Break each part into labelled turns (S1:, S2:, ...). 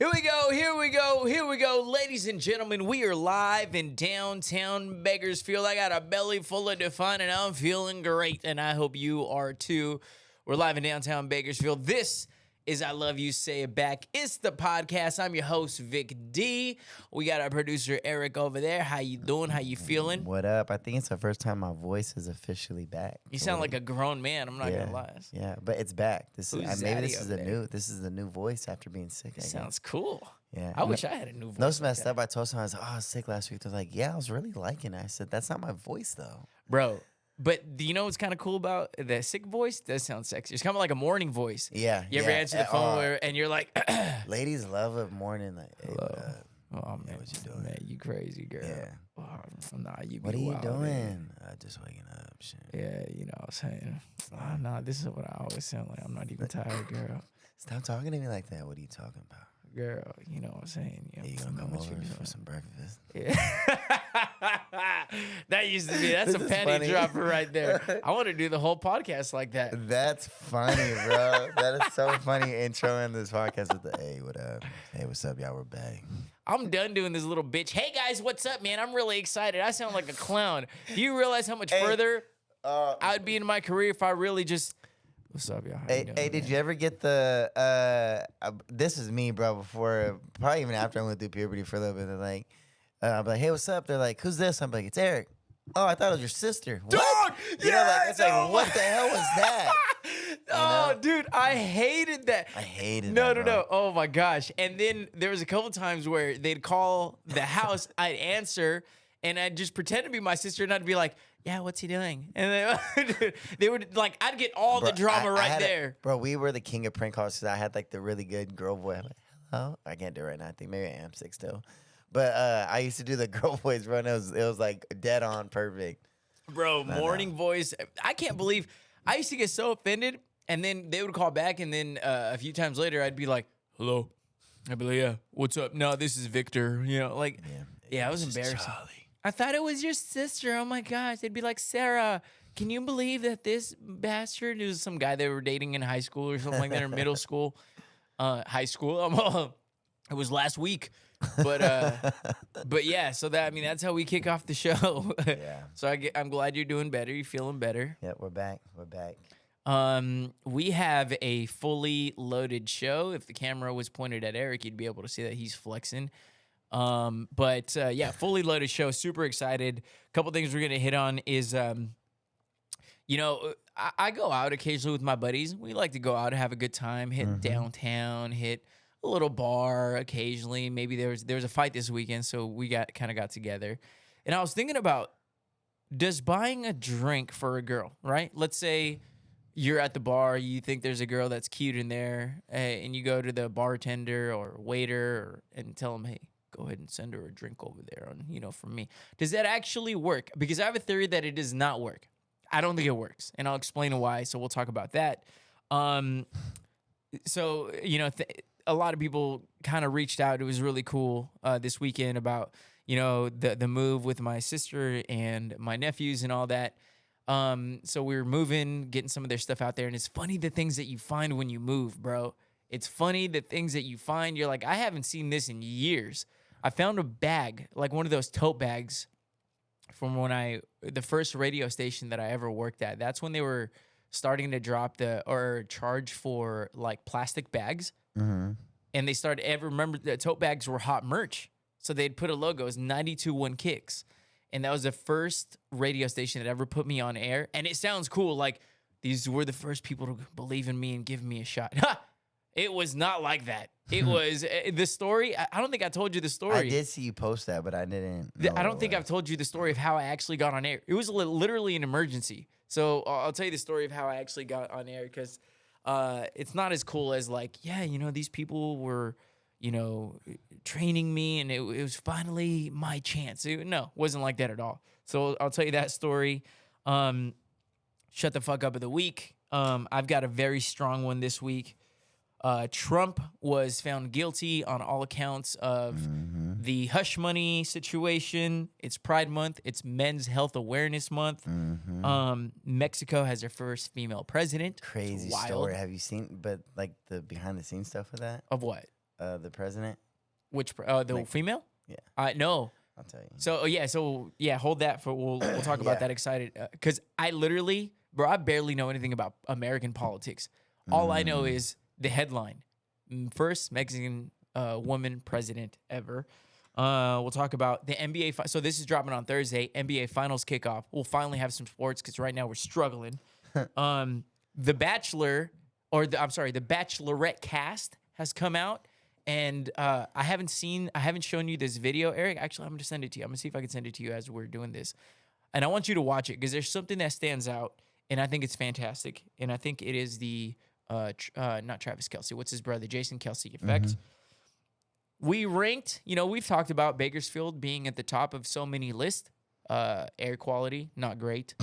S1: Here we go, here we go, here we go. Ladies and gentlemen, we are live in downtown Bakersfield. I got a belly full of Define and I'm feeling great, and I hope you are too. We're live in downtown Bakersfield. This is I Love You, Say It Back. It's the podcast. I'm your host, Vic D. We got our producer, Eric, over there. How you doing? How you feeling?
S2: What up? I think it's the first time my voice is officially back.
S1: You sound like a grown man. I'm not gonna lie.
S2: Yeah, but it's back. This
S1: Who's
S2: is maybe
S1: Zaddy
S2: this is
S1: over
S2: the
S1: there?
S2: new. This is the new voice after being sick. I guess.
S1: Sounds cool.
S2: Yeah.
S1: I wish I had a new voice.
S2: Those
S1: like
S2: messed
S1: that.
S2: up. I told someone I was I was sick last week. They're like, yeah, I was really liking it. I said, that's not my voice though.
S1: Bro. But do you know what's kind of cool about the sick voice? It does sound sexy. It's kind of like a morning voice.
S2: Yeah.
S1: You ever answer the phone and you're like,
S2: ladies love a morning. Like, hey,
S1: hello. Oh, man.
S2: what you doing?
S1: Man, you crazy, girl.
S2: Yeah.
S1: Oh, nah, you be
S2: What are you
S1: wild,
S2: doing?
S1: man.
S2: Just waking up. Shit.
S1: Yeah, you know what I'm saying? Oh, nah, this is what I always sound like. I'm not even tired, girl.
S2: Stop talking to me like that. What are you talking about?
S1: Girl, you know what I'm saying?
S2: Are you
S1: I
S2: gonna
S1: know
S2: come
S1: what
S2: over
S1: you're
S2: for
S1: doing.
S2: some breakfast?
S1: Yeah. That used to be, that's a
S2: This is
S1: penny
S2: funny.
S1: dropper right there. I want to do the whole podcast like that.
S2: That's funny, bro. That is so funny. Introing this podcast with the hey, what up? Hey, what's up, y'all? We're back.
S1: I'm done doing this little bitch. Hey guys, what's up, man? I'm really excited. I sound like a clown. Do you realize how much further I would be in my career if I really just, what's up, y'all? How you doing,
S2: Did
S1: man?
S2: you ever get the this is me, bro, before probably even after I went through puberty for a little bit, they're like, I'm like, hey, what's up? They're like, who's this? I'm like, it's Eric. Oh, I thought it was your sister. What?
S1: Dog!
S2: You know, like,
S1: Yeah,
S2: it's like,
S1: no.
S2: what the hell was that?
S1: Oh,
S2: know?
S1: dude, I hated that.
S2: I hated
S1: No,
S2: that,
S1: no,
S2: bro.
S1: no. Oh my gosh. And then there was a couple times where they'd call the house, I'd answer, and I'd just pretend to be my sister, and I'd be like, yeah, what's he doing? And they would, like, I'd get all the
S2: Bro,
S1: drama
S2: I
S1: right
S2: had
S1: there.
S2: Bro, we were the king of prank calls because I had like the really good girl voice. I'm like, hello. I can't do it right now. I think maybe I am sick still. But I used to do the girl voice, bro, and it was like dead on perfect.
S1: Bro, morning voice. I can't believe I used to get so offended, and then they would call back, and then a few times later, I'd be like, hello. I'd be like, yeah, what's up? No, this is Victor. You know, like, yeah, it was
S2: This is
S1: embarrassing.
S2: Charlie.
S1: I thought it was your sister. Oh my gosh. They'd be like, Sarah, can you believe that this bastard is some guy they were dating in high school or something like that, or middle school? High school. It was last week. But yeah, so that, I mean, that's how we kick off the show.
S2: Yeah.
S1: So I'm glad you're doing better. You're feeling better.
S2: Yeah, we're back. We're back.
S1: We have a fully loaded show. If the camera was pointed at Eric, you'd be able to see that he's flexing. But yeah, fully loaded show. Super excited. A couple things we're gonna hit on is, you know, I go out occasionally with my buddies. We like to go out and have a good time. Hit downtown. Hit a little bar occasionally. Maybe there was a fight this weekend, so we got together. And I was thinking about, does buying a drink for a girl, right? Let's say you're at the bar, you think there's a girl that's cute in there, and you go to the bartender or waiter and tell them, hey, go ahead and send her a drink over there, from me. Does that actually work? Because I have a theory that it does not work. I don't think it works, and I'll explain why. So we'll talk about that. So a lot of people kind of reached out. It was really cool this weekend about the move with my sister and my nephews and all that. So we were moving, getting some of their stuff out there, and it's funny the things that you find when you move, bro. It's funny the things that you find. You're like, I haven't seen this in years. I found a bag, like one of those tote bags from the first radio station that I ever worked at. That's when they were starting to drop or charge for like plastic bags.
S2: Mm-hmm.
S1: And they started, remember the tote bags were hot merch. So they'd put a logo, it's 92.1 Kicks. And that was the first radio station that ever put me on air. And it sounds cool. Like, these were the first people to believe in me and give me a shot. Ha! It was not like that. It was the story. I don't think I told you the story.
S2: I did see you post that, but I didn't.
S1: I don't think I've told you the story of how I actually got on air. It was literally an emergency. So I'll tell you the story of how I actually got on air, because it's not as cool as like, yeah, these people were, training me, and it was finally my chance. No, it wasn't like that at all. So I'll tell you that story. Shut the fuck up of the week. I've got a very strong one this week. Trump was found guilty on all accounts of the hush money situation. It's Pride Month. It's Men's Health Awareness Month. Mexico has their first female president.
S2: Crazy
S1: It's wild.
S2: story. Have you seen, but like the behind the scenes stuff of that?
S1: Of what?
S2: the president.
S1: Which the female?
S2: Yeah.
S1: No.
S2: I'll tell you.
S1: So hold that for we'll talk about that. Excited because I literally, bro, I barely know anything about American politics. All I know is the headline: first Mexican woman president ever. We'll talk about the NBA. So this is dropping on Thursday. NBA Finals kickoff. We'll finally have some sports because right now we're struggling. The Bachelor, the Bachelorette cast has come out. And I haven't shown you this video, Eric. Actually, I'm going to send it to you. I'm going to see if I can send it to you as we're doing this. And I want you to watch it because there's something that stands out, and I think it's fantastic. And I think it is the, not Travis Kelce, what's his brother, Jason Kelce effect. Mm-hmm. We ranked, we've talked about Bakersfield being at the top of so many lists. Air quality, not great.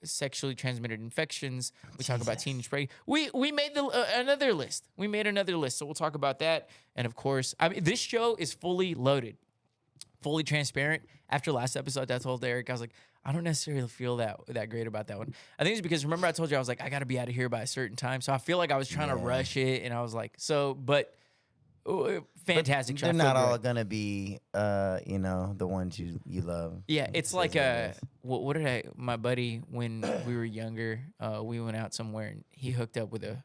S1: Sexually transmitted infections. We talk about teenage pregnancy. We made another list. We made another list, so we'll talk about that. And of course, this show is fully loaded, fully transparent. After last episode, I told Eric, I was like, I don't necessarily feel that great about that one. I think it's because remember I told you I was like, I got to be out of here by a certain time, so I feel like I was trying to rush it, and I was like, fantastic.
S2: But they're not all gonna be, the ones you love.
S1: Yeah, it's like what did my buddy when we were younger, we went out somewhere and he hooked up with a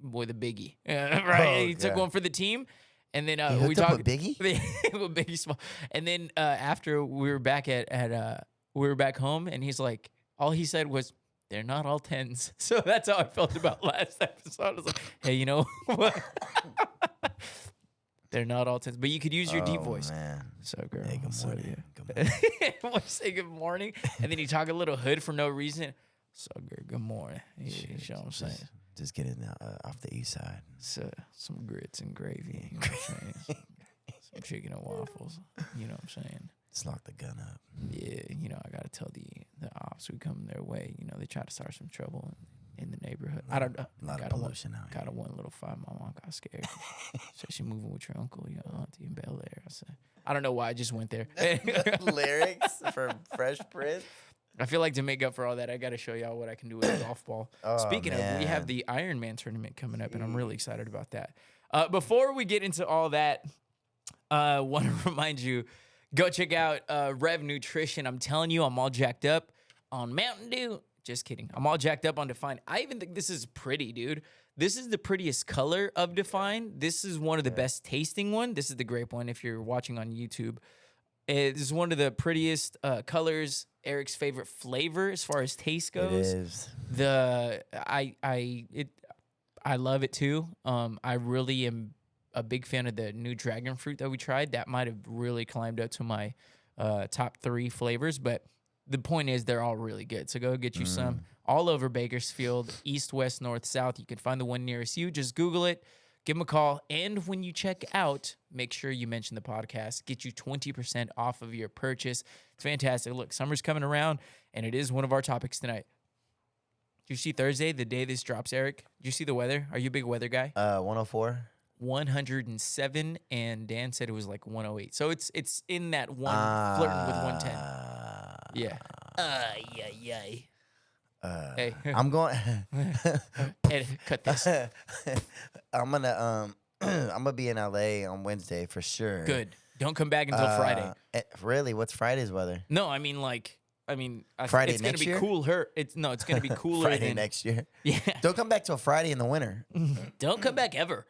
S1: biggie, right? He took one for the team, and then we talked
S2: with Biggie,
S1: with Biggie Small, and then after we were back we were back home, and he's like, all he said was, they're not all 10s. So that's how I felt about last episode. I was like, hey, you know what? They're not all 10s. But you could use your deep voice.
S2: Man.
S1: So, girl.
S2: Hey, good morning.
S1: Good morning. Want to say good morning? And then you talk a little hood for no reason. So, girl, good morning. You know what I'm saying?
S2: Just get it off the east side.
S1: So, some grits and gravy. You know what I'm saying? Some chicken and waffles. You know what I'm saying?
S2: Just lock the gun up.
S1: Yeah, I got to tell the ops we come their way. They try to start some trouble in the neighborhood. I don't know.
S2: A lot of pollution out here.
S1: Got a one little 5. My mom got scared. So she moving with your uncle, your auntie in Bel Air. I said, I don't know why I just went there.
S2: Lyrics for Fresh Prince.
S1: I feel like to make up for all that, I got to show y'all what I can do with a golf ball. Speaking of, we have the Ironman tournament coming up, and I'm really excited about that. Before we get into all that, I want to remind you, go check out Rev Nutrition. I'm telling you, I'm all jacked up on Mountain Dew. Just kidding. I'm all jacked up on Define. I even think this is pretty, dude. This is the prettiest color of Define. This is one of the best tasting one. This is the grape one if you're watching on YouTube. This is one of the prettiest colors. Eric's favorite flavor as far as taste goes.
S2: It is.
S1: I love it too. I really am a big fan of the new dragon fruit that we tried. That might have really climbed up to my top 3 flavors, but the point is they're all really good. So go get you some all over Bakersfield, east, west, north, south. You can find the one nearest you. Just Google it, give them a call. And when you check out, make sure you mention the podcast. Get you 20% off of your purchase. It's fantastic. Look, summer's coming around, and it is one of our topics tonight. Did you see Thursday, the day this drops, Eric? Did you see the weather? Are you a big weather guy?
S2: 104.
S1: 107, and Dan said it was like 108. So it's in that one, flirting with 110. Yeah. Hey.
S2: I'm going.
S1: Hey, cut this.
S2: I'm gonna be in LA on Wednesday for sure.
S1: Good. Don't come back until Friday.
S2: Really? What's Friday's weather?
S1: No, I mean
S2: Friday
S1: it's gonna
S2: next
S1: be
S2: year?
S1: cooler. It's gonna be cooler
S2: Friday
S1: than
S2: next year.
S1: Yeah.
S2: Don't come back till Friday in the winter.
S1: Don't come back ever.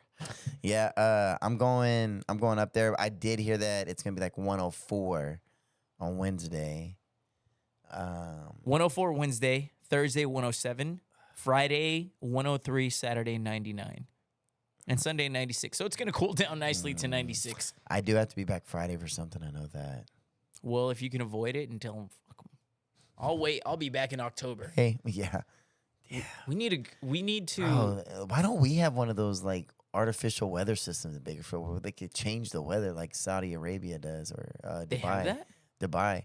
S2: Yeah. I'm going up there. I did hear that it's gonna be like 104 on Wednesday.
S1: 104 Wednesday, Thursday 107, Friday 103, Saturday 99, and Sunday 96. So it's going to cool down nicely to 96.
S2: I do have to be back Friday for something. I know that.
S1: Well, if you can avoid it and tell them, fuck 'em. I'll wait. I'll be back in October.
S2: Hey, yeah.
S1: We need to.
S2: Oh, why don't we have one of those like artificial weather systems in Bakersfield where they could change the weather like Saudi Arabia does or Dubai?
S1: They have that?
S2: Dubai.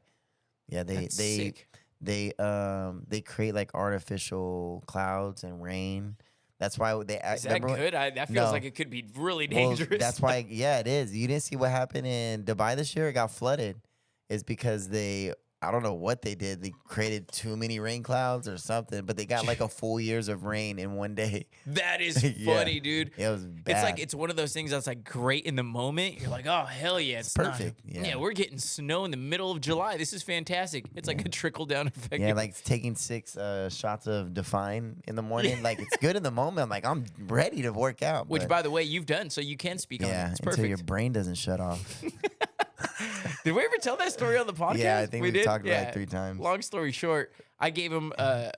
S2: Yeah,
S1: That's sick.
S2: they create like artificial clouds and rain. That's why they.
S1: Is that good? That feels like it could be really dangerous.
S2: Well, that's why. Yeah, it is. You didn't see what happened in Dubai this year? It got flooded. It's because they I don't know what they did. They created too many rain clouds or something, but they got like a full years of rain in one day.
S1: That is
S2: Yeah.
S1: funny, dude.
S2: It was bad.
S1: It's like it's one of those things that's like great in the moment. You're like, oh hell yeah, it's
S2: perfect.
S1: Not,
S2: Yeah.
S1: we're getting snow in the middle of July. This is fantastic. It's like a trickle down effect.
S2: Yeah, like taking 6 shots of Define in the morning. Like it's good in the moment. I'm like, I'm ready to work out.
S1: Which,
S2: but
S1: by the way, you've done, so you can speak on it.
S2: yeah,
S1: It's
S2: until
S1: perfect.
S2: your brain doesn't shut off.
S1: Did we ever tell that story on the podcast?
S2: Yeah, I think we
S1: did?
S2: talked about it 3 times.
S1: Long story short, I gave him, I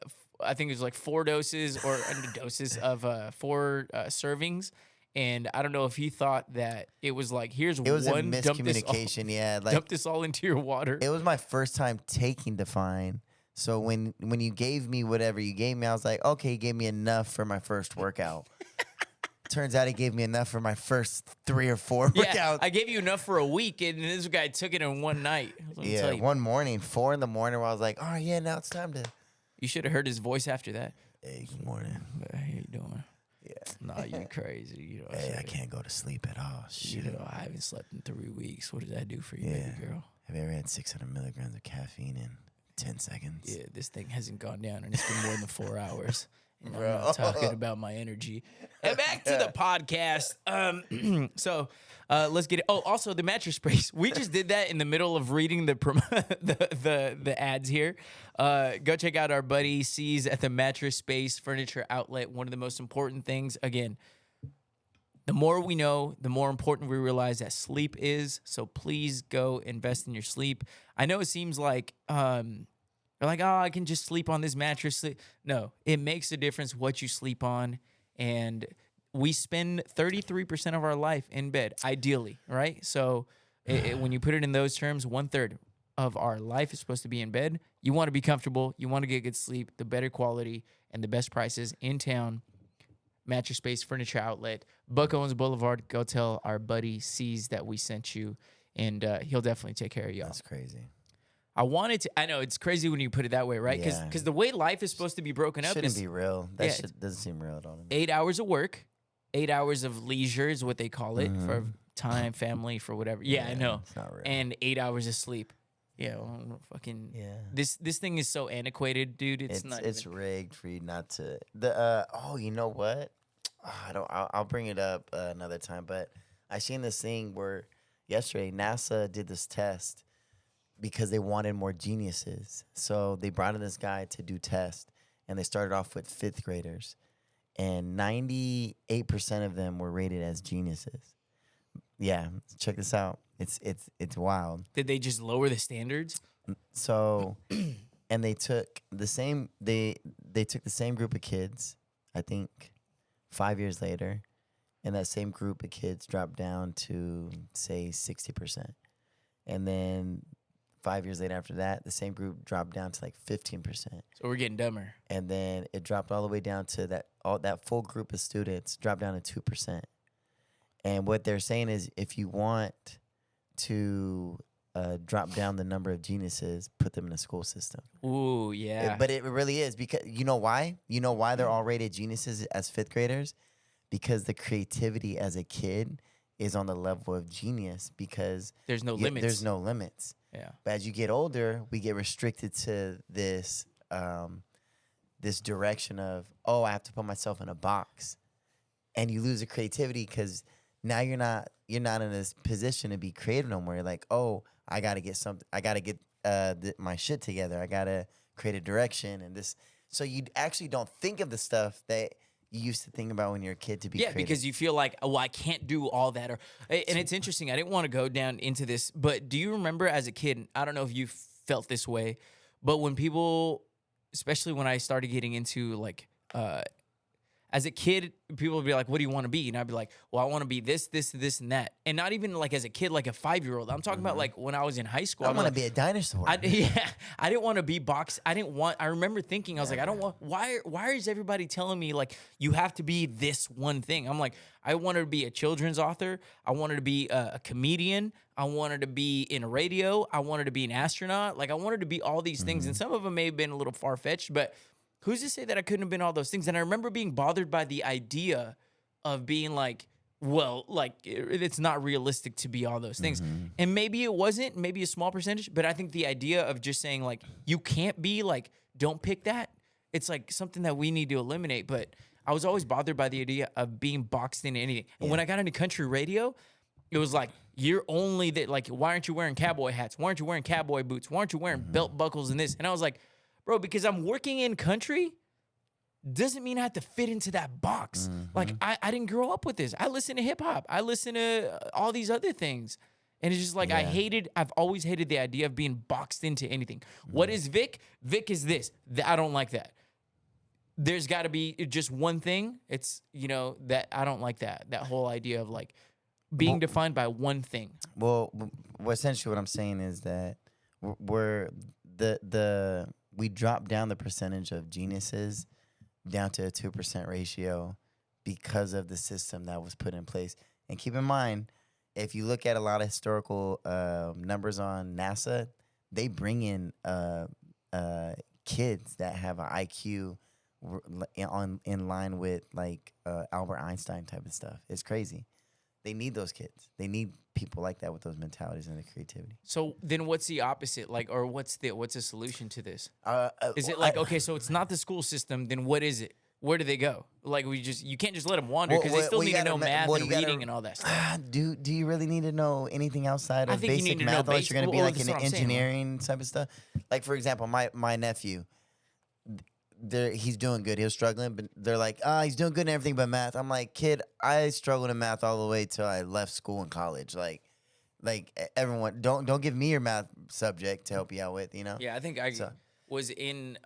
S1: think it was like 4 doses or doses of 4 servings. And I don't know if he thought that it was like, here's
S2: It was
S1: one,
S2: a miscommunication. Yeah, like
S1: dump this all into your water.
S2: it was my first time taking Define. So when you gave me whatever you gave me, I was like, okay, you gave me enough for my first workout. Turns out he gave me enough for my first 3 or 4
S1: Yeah,
S2: workouts.
S1: I gave you enough for a week, and this guy took it in one night. Let me tell you.
S2: One morning, 4 in the morning, where I was like, all right, yeah, now it's time to.
S1: You should have heard his voice after that.
S2: Hey, good morning.
S1: How you doing?
S2: Yeah.
S1: Nah, you crazy. You know what I'm
S2: Hey, I
S1: saying?
S2: can't go to sleep at all.
S1: You
S2: Shit.
S1: know, I haven't slept in 3 weeks. What does that do for you,
S2: Yeah.
S1: baby girl?
S2: Have you ever had 600 milligrams of caffeine in 10 seconds?
S1: Yeah, this thing hasn't gone down, and it's been more than 4 hours. And
S2: Bro.
S1: I'm not talking about my energy. And back to the podcast. So let's get it. Oh, also the mattress space. We just did that in the middle of reading the ads here. Go check out our buddy C's at the Mattress Space Furniture Outlet. One of the most important things, again, the more we know, the more important we realize that sleep is. So please go invest in your sleep. I know it seems like they're like, oh, I can just sleep on this mattress. No, it makes a difference what you sleep on. And we spend 33% of our life in bed, ideally, right? So when you put it in those terms, 1/3 of our life is supposed to be in bed. You want to be comfortable. You want to get good sleep, the better quality, and the best prices in town. Mattress Space Furniture Outlet, Buck Owens Boulevard. Go tell our buddy C's that we sent you, and he'll definitely take care of y'all.
S2: That's crazy.
S1: I know it's crazy when you put it that way, right?
S2: Yeah.
S1: Because the way life is supposed to be broken up
S2: Shouldn't
S1: is
S2: be real. That
S1: yeah,
S2: shit doesn't seem real at all.
S1: 8 hours of work, 8 hours of leisure is what they call it for time, family, for whatever. Yeah, I know.
S2: It's not real.
S1: And 8 hours of sleep. Yeah, well, fucking.
S2: Yeah.
S1: This thing is so antiquated, dude. It's not.
S2: It's
S1: even,
S2: rigged for you not to. You know what? I'll bring it up another time. But I seen this thing where yesterday NASA did this test because they wanted more geniuses. So they brought in this guy to do tests, and they started off with 5th graders, and 98% of them were rated as geniuses. Yeah, check this out. It's wild.
S1: Did they just lower the standards?
S2: So, and they took the same they took the same group of kids, I think 5 years later, and that same group of kids dropped down to say 60%. And then 5 years later after that, the same group dropped down to like 15%.
S1: So we're getting dumber.
S2: And then it dropped all the way down to that full group of students dropped down to 2%. And what they're saying is if you want to drop down the number of geniuses, put them in a school system.
S1: Ooh, yeah.
S2: But it really is because you know why? You know why they're all rated geniuses as 5th graders? Because the creativity as a kid is on the level of genius because
S1: there's no limits.
S2: There's no limits.
S1: Yeah.
S2: But as you get older, we get restricted to this this direction of, oh, I have to put myself in a box. And you lose the creativity because now you're not in this position to be creative no more. You're like, oh, I got to get something. I got to get my shit together. I got to create a direction and this. So you actually don't think of the stuff that you used to think about when you're a kid to be creative.
S1: Because you feel like, oh, I can't do all that. And it's interesting. I didn't want to go down into this, but do you remember as a kid, I don't know if you felt this way, but when people, especially when I started getting into like, as a kid, people would be like, what do you want to be? And I'd be like, well, I want to be this, this, this, and that. And not even like as a kid, like a 5-year-old. I'm talking about like when I was in high school.
S2: I want to be a dinosaur.
S1: I didn't want to be boxed. I remember thinking, I was like, I don't want, why is everybody telling me like, you have to be this one thing? I'm like, I wanted to be a children's author. I wanted to be a comedian. I wanted to be in radio. I wanted to be an astronaut. Like I wanted to be all these things. And some of them may have been a little far-fetched, but who's to say that I couldn't have been all those things? And I remember being bothered by the idea of being like, well, like it's not realistic to be all those things. And maybe it wasn't, maybe a small percentage, but I think the idea of just saying like you can't be like, don't pick that, it's like something that we need to eliminate. But I was always bothered by the idea of being boxed into anything. And when I got into country radio, it was like, you're only that, like, why aren't you wearing cowboy hats? Why aren't you wearing cowboy boots? Why aren't you wearing belt buckles and this? And I was like, bro, because I'm working in country doesn't mean I have to fit into that box. Like, I didn't grow up with this. I listen to hip hop. I listen to all these other things. And it's just like, I've always hated the idea of being boxed into anything. What is Vic? Vic is this. I don't like that. There's got to be just one thing. It's, that I don't like that whole idea of like, being defined by one thing.
S2: Well, essentially what I'm saying is that we dropped down the percentage of geniuses down to a 2% ratio because of the system that was put in place. And keep in mind, if you look at a lot of historical numbers on NASA, they bring in kids that have an IQ in line with like Albert Einstein type of stuff. It's crazy. They need those kids. They need people like that with those mentalities and the creativity.
S1: So then what's the opposite? Like, or what's the solution to this? Is it like, okay, so it's not the school system, then what is it? Where do they go? Like, you can't just let them wander because they still need to know math and reading and all that stuff.
S2: Do you really need to know anything outside of basic math unless you're going to be like in engineering type of stuff? Like, for example, my nephew, he's doing good. He was struggling, but they're like, he's doing good in everything but math. I'm like, kid, I struggled in math all the way till I left school and college. Like everyone, don't give me your math subject to help you out with,
S1: Yeah, I think I was in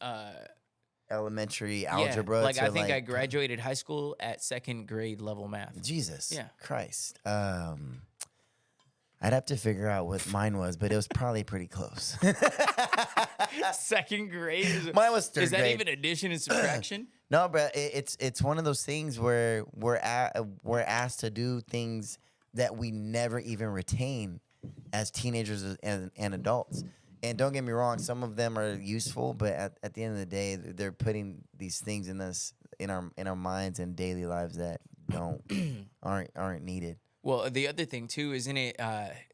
S2: elementary algebra.
S1: Yeah, I think I graduated high school at second grade level math.
S2: Jesus Christ. I'd have to figure out what mine was, but it was probably pretty close.
S1: Second grade?
S2: Mine was third grade.
S1: Is that even addition and subtraction?
S2: No, but it's one of those things where we're asked to do things that we never even retain as teenagers and adults. And don't get me wrong, some of them are useful, but at the end of the day, they're putting these things in our minds and daily lives that aren't needed.
S1: Well, the other thing too, isn't it?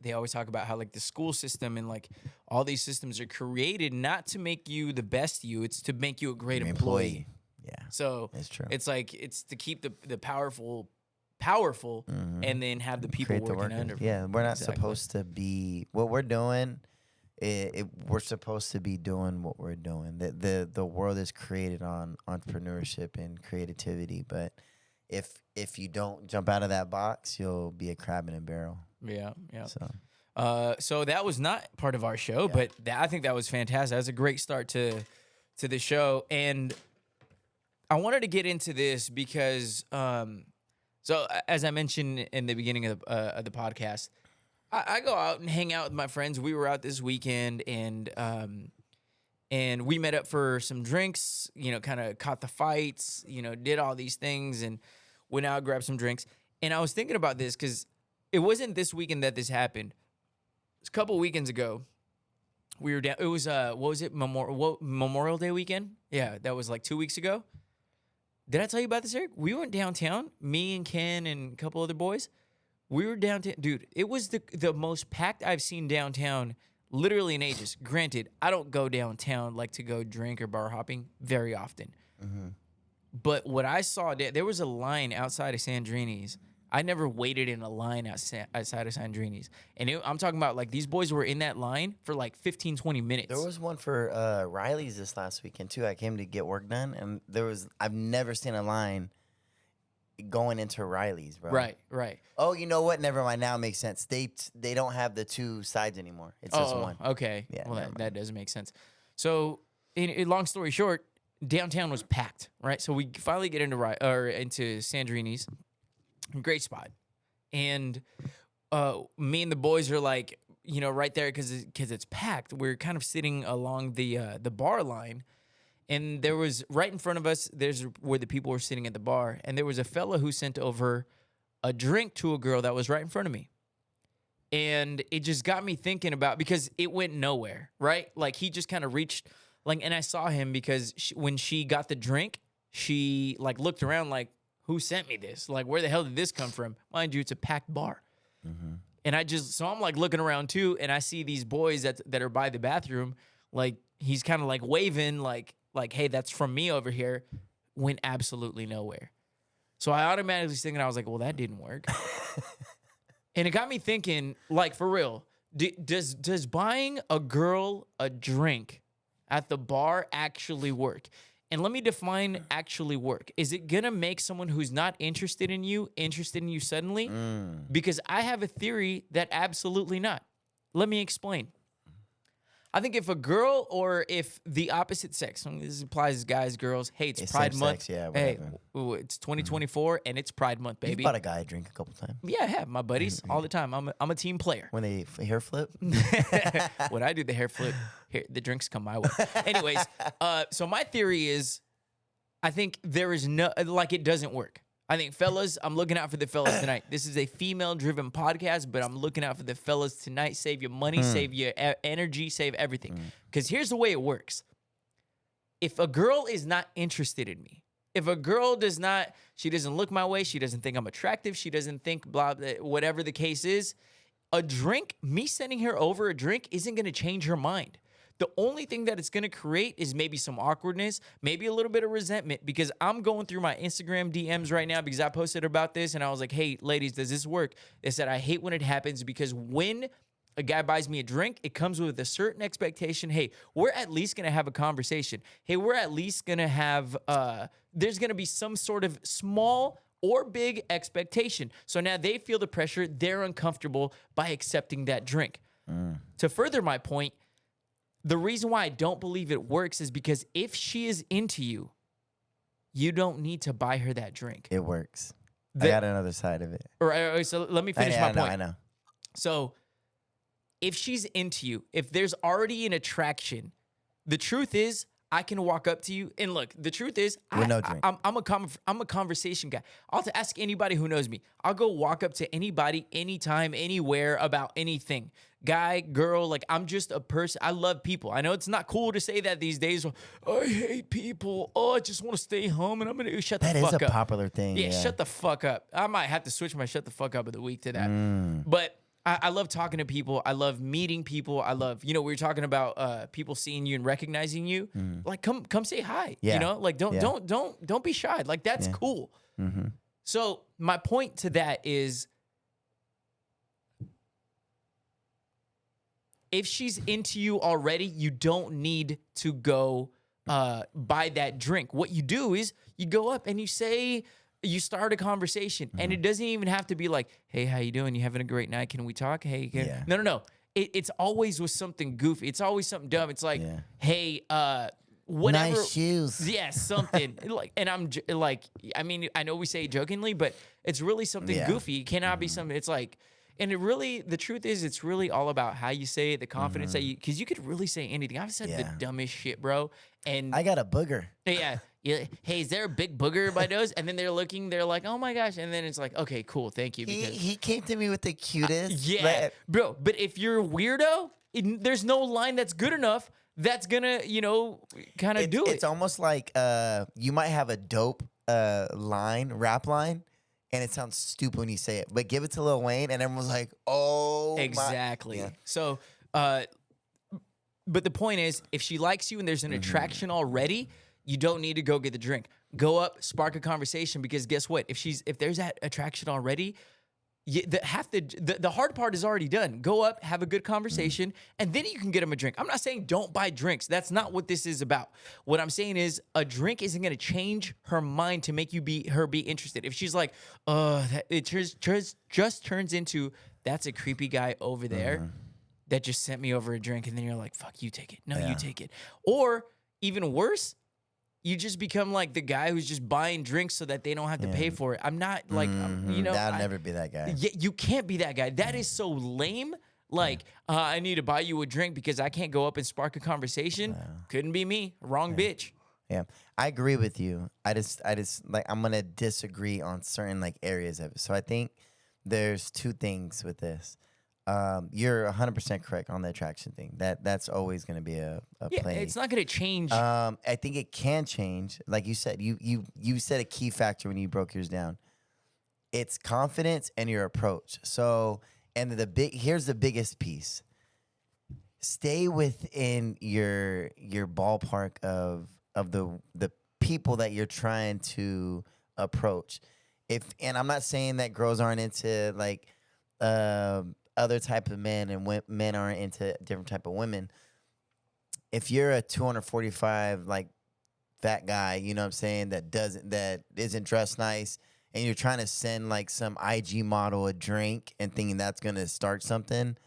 S1: They always talk about how like the school system and like all these systems are created not to make you the best you; it's to make you a great employee.
S2: Yeah,
S1: so
S2: it's true.
S1: It's like it's to keep the powerful, and then have the people working under.
S2: Yeah, we're not supposed to be what we're doing. We're supposed to be doing what we're doing. The world is created on entrepreneurship and creativity, but if you don't jump out of that box, you'll be a crab in a barrel.
S1: Yeah. So that was not part of our show, but I think that was fantastic. That was a great start to the show, and I wanted to get into this because, so as I mentioned in the beginning of the podcast, I go out and hang out with my friends. We were out this weekend, and we met up for some drinks. Kind of caught the fights. Did all these things, and went out, grabbed some drinks. And I was thinking about this because it wasn't this weekend that this happened. It was a couple weekends ago. We were down. It was what was it? Memorial Day weekend? Yeah, that was like 2 weeks ago. Did I tell you about this, Eric? We went downtown. Me and Ken and a couple other boys. We were downtown, dude. It was the most packed I've seen downtown, literally in ages. Granted, I don't go downtown like to go drink or bar hopping very often. Mm-hmm. But what I saw, there was a line outside of Sandrini's. I never waited in a line outside of Sandrini's. And I'm talking about, like, these boys were in that line for, like, 15, 20 minutes.
S2: There was one for Riley's this last weekend, too. I came to get work done, and I've never seen a line going into Riley's, bro.
S1: Right.
S2: Oh, you know what? Never mind. Now it makes sense. They don't have the two sides anymore. It's just one.
S1: Okay. Yeah, well, that does make sense. So, in long story short, downtown was packed, right? So we finally get into Sandrini's. Great spot. And me and the boys are like, right there because it's packed. We're kind of sitting along the bar line. And there was, right in front of us, there's where the people were sitting at the bar. And there was a fella who sent over a drink to a girl that was right in front of me. And it just got me thinking about, because it went nowhere, right? Like, he just kind of reached, like, and I saw him because when she got the drink, she, like, looked around like, who sent me this? Like, where the hell did this come from? Mind you, it's a packed bar. And so I'm like looking around too, and I see these boys that are by the bathroom. Like, he's kind of like waving, like, hey, that's from me over here. Went absolutely nowhere. So I automatically was thinking, I was like, well, that didn't work. And it got me thinking, like, for real, does buying a girl a drink at the bar actually work? And let me define actually work. Is it going to make someone who's not interested in you suddenly? Because I have a theory that absolutely not. Let me explain. I think if a girl or if the opposite sex, this applies to guys, girls, hey, it's Pride Month.
S2: Sex, yeah,
S1: hey,
S2: whatever.
S1: it's 2024 and it's Pride Month, baby.
S2: You bought a guy a drink a couple times.
S1: Yeah, I have. My buddies all the time. I'm a team player.
S2: When they hair flip?
S1: When I do the hair flip, the drinks come my way. Anyways, so my theory is I think there is no, like, it doesn't work. I think, fellas, I'm looking out for the fellas tonight. This is a female-driven podcast, but I'm looking out for the fellas tonight. Save your money, save your energy, save everything. Because here's the way it works. If a girl is not interested in me, if a girl she doesn't look my way, she doesn't think I'm attractive, she doesn't think blah, blah, whatever the case is, a drink, me sending her over a drink isn't going to change her mind. The only thing that it's going to create is maybe some awkwardness, maybe a little bit of resentment, because I'm going through my Instagram DMs right now because I posted about this and I was like, hey, ladies, does this work? They said, I hate when it happens because when a guy buys me a drink, it comes with a certain expectation. Hey, we're at least going to have a conversation. Hey, we're at least going to have, there's going to be some sort of small or big expectation. So now they feel the pressure. They're uncomfortable by accepting that drink. To further my point, the reason why I don't believe it works is because if she is into you, you don't need to buy her that drink.
S2: It works. I got another side of it.
S1: So let me finish my point.
S2: I know.
S1: So if she's into you, if there's already an attraction, the truth is I can walk up to you and look. The truth is, I'm a conversation guy. I'll ask anybody who knows me. I'll go walk up to anybody, anytime, anywhere about anything. Guy, girl, like I'm just a person. I love people. I know it's not cool to say that these days. I hate people. Oh, I just want to stay home and I'm gonna shut the fuck up.
S2: That is a popular thing.
S1: Yeah, shut the fuck up. I might have to switch my shut the fuck up of the week to that. But I love talking to people. I love meeting people. I love, we were talking about people seeing you and recognizing you. Like, come say hi.
S2: Yeah.
S1: Like, don't be shy. Like, that's cool. So my point to that is, if she's into you already, you don't need to go buy that drink. What you do is you go up and you start a conversation, and it doesn't even have to be like, hey, how you doing? You having a great night? Can we talk? Hey, no. It's always with something goofy. It's always something dumb. It's like, hey, whatever.
S2: Nice shoes.
S1: Yeah, something. And I'm like, I mean, I know we say it jokingly, but it's really something goofy. It cannot be something. It's like, and the truth is, it's really all about how you say it, the confidence that because you could really say anything. I've said the dumbest shit, bro. And
S2: I got a booger.
S1: Yeah. Hey, is there a big booger in my nose? And then they're like, oh my gosh. And then it's like, okay, cool. Thank you. Because
S2: He came to me with the cutest.
S1: Bro. But if you're a weirdo, there's no line that's good enough that's gonna, kind of do it.
S2: It's almost like you might have a dope rap line, and it sounds stupid when you say it, but give it to Lil Wayne, and everyone's like, "Oh,
S1: exactly."
S2: Yeah.
S1: So, but the point is, if she likes you and there's an attraction already, you don't need to go get the drink. Go up, spark a conversation, because guess what? If there's that attraction already, the hard part is already done. Go up, have a good conversation, and then you can get them a drink. I'm not saying don't buy drinks. That's not what this is about. What I'm saying is a drink isn't going to change her mind to make you be interested. If she's like, it just turns into, that's a creepy guy over there that just sent me over a drink, and then you're like, fuck, you take it. No, you take it. Or even worse, you just become like the guy who's just buying drinks so that they don't have to pay for it. I'm not like,
S2: I'll never be that guy.
S1: You can't be that guy. That is so lame. Like, I need to buy you a drink because I can't go up and spark a conversation. Couldn't be me. Wrong bitch.
S2: Yeah, I agree with you. I just like, I'm gonna disagree on certain like areas of it. So I think there's two things with this. you're 100% correct on the attraction thing. That's always going to be a
S1: Yeah,
S2: play.
S1: it's not going to change.
S2: I think it can change. Like you said, you said a key factor when you broke yours down. It's confidence and your approach. So, and here's the biggest piece. Stay within your ballpark of the people that you're trying to approach. And I'm not saying that girls aren't into like other type of men and men aren't into different type of women. If you're a 245 like fat guy, you know what I'm saying, that isn't dressed nice, and you're trying to send like some IG model a drink and thinking that's gonna start something,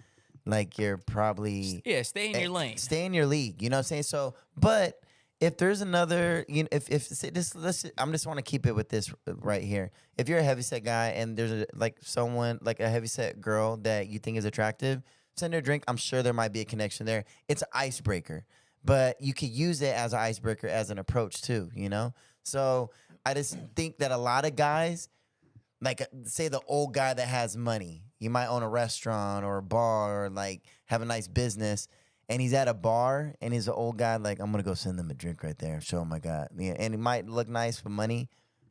S2: like you're probably
S1: stay in your lane.
S2: Stay in your league. You know what I'm saying? So, but if there's another, if I'm just want to keep it with this right here. If you're a heavyset guy and there's someone like a heavyset girl that you think is attractive, send her a drink. I'm sure there might be a connection there. It's an icebreaker, but you could use it as an icebreaker as an approach too. You know? So I just think that a lot of guys, like say the old guy that has money, he might own a restaurant or a bar or like have a nice business, and he's at a bar and he's an old guy, like, I'm going to go send them a drink right there. Show him I got. Yeah, and it might look nice for money,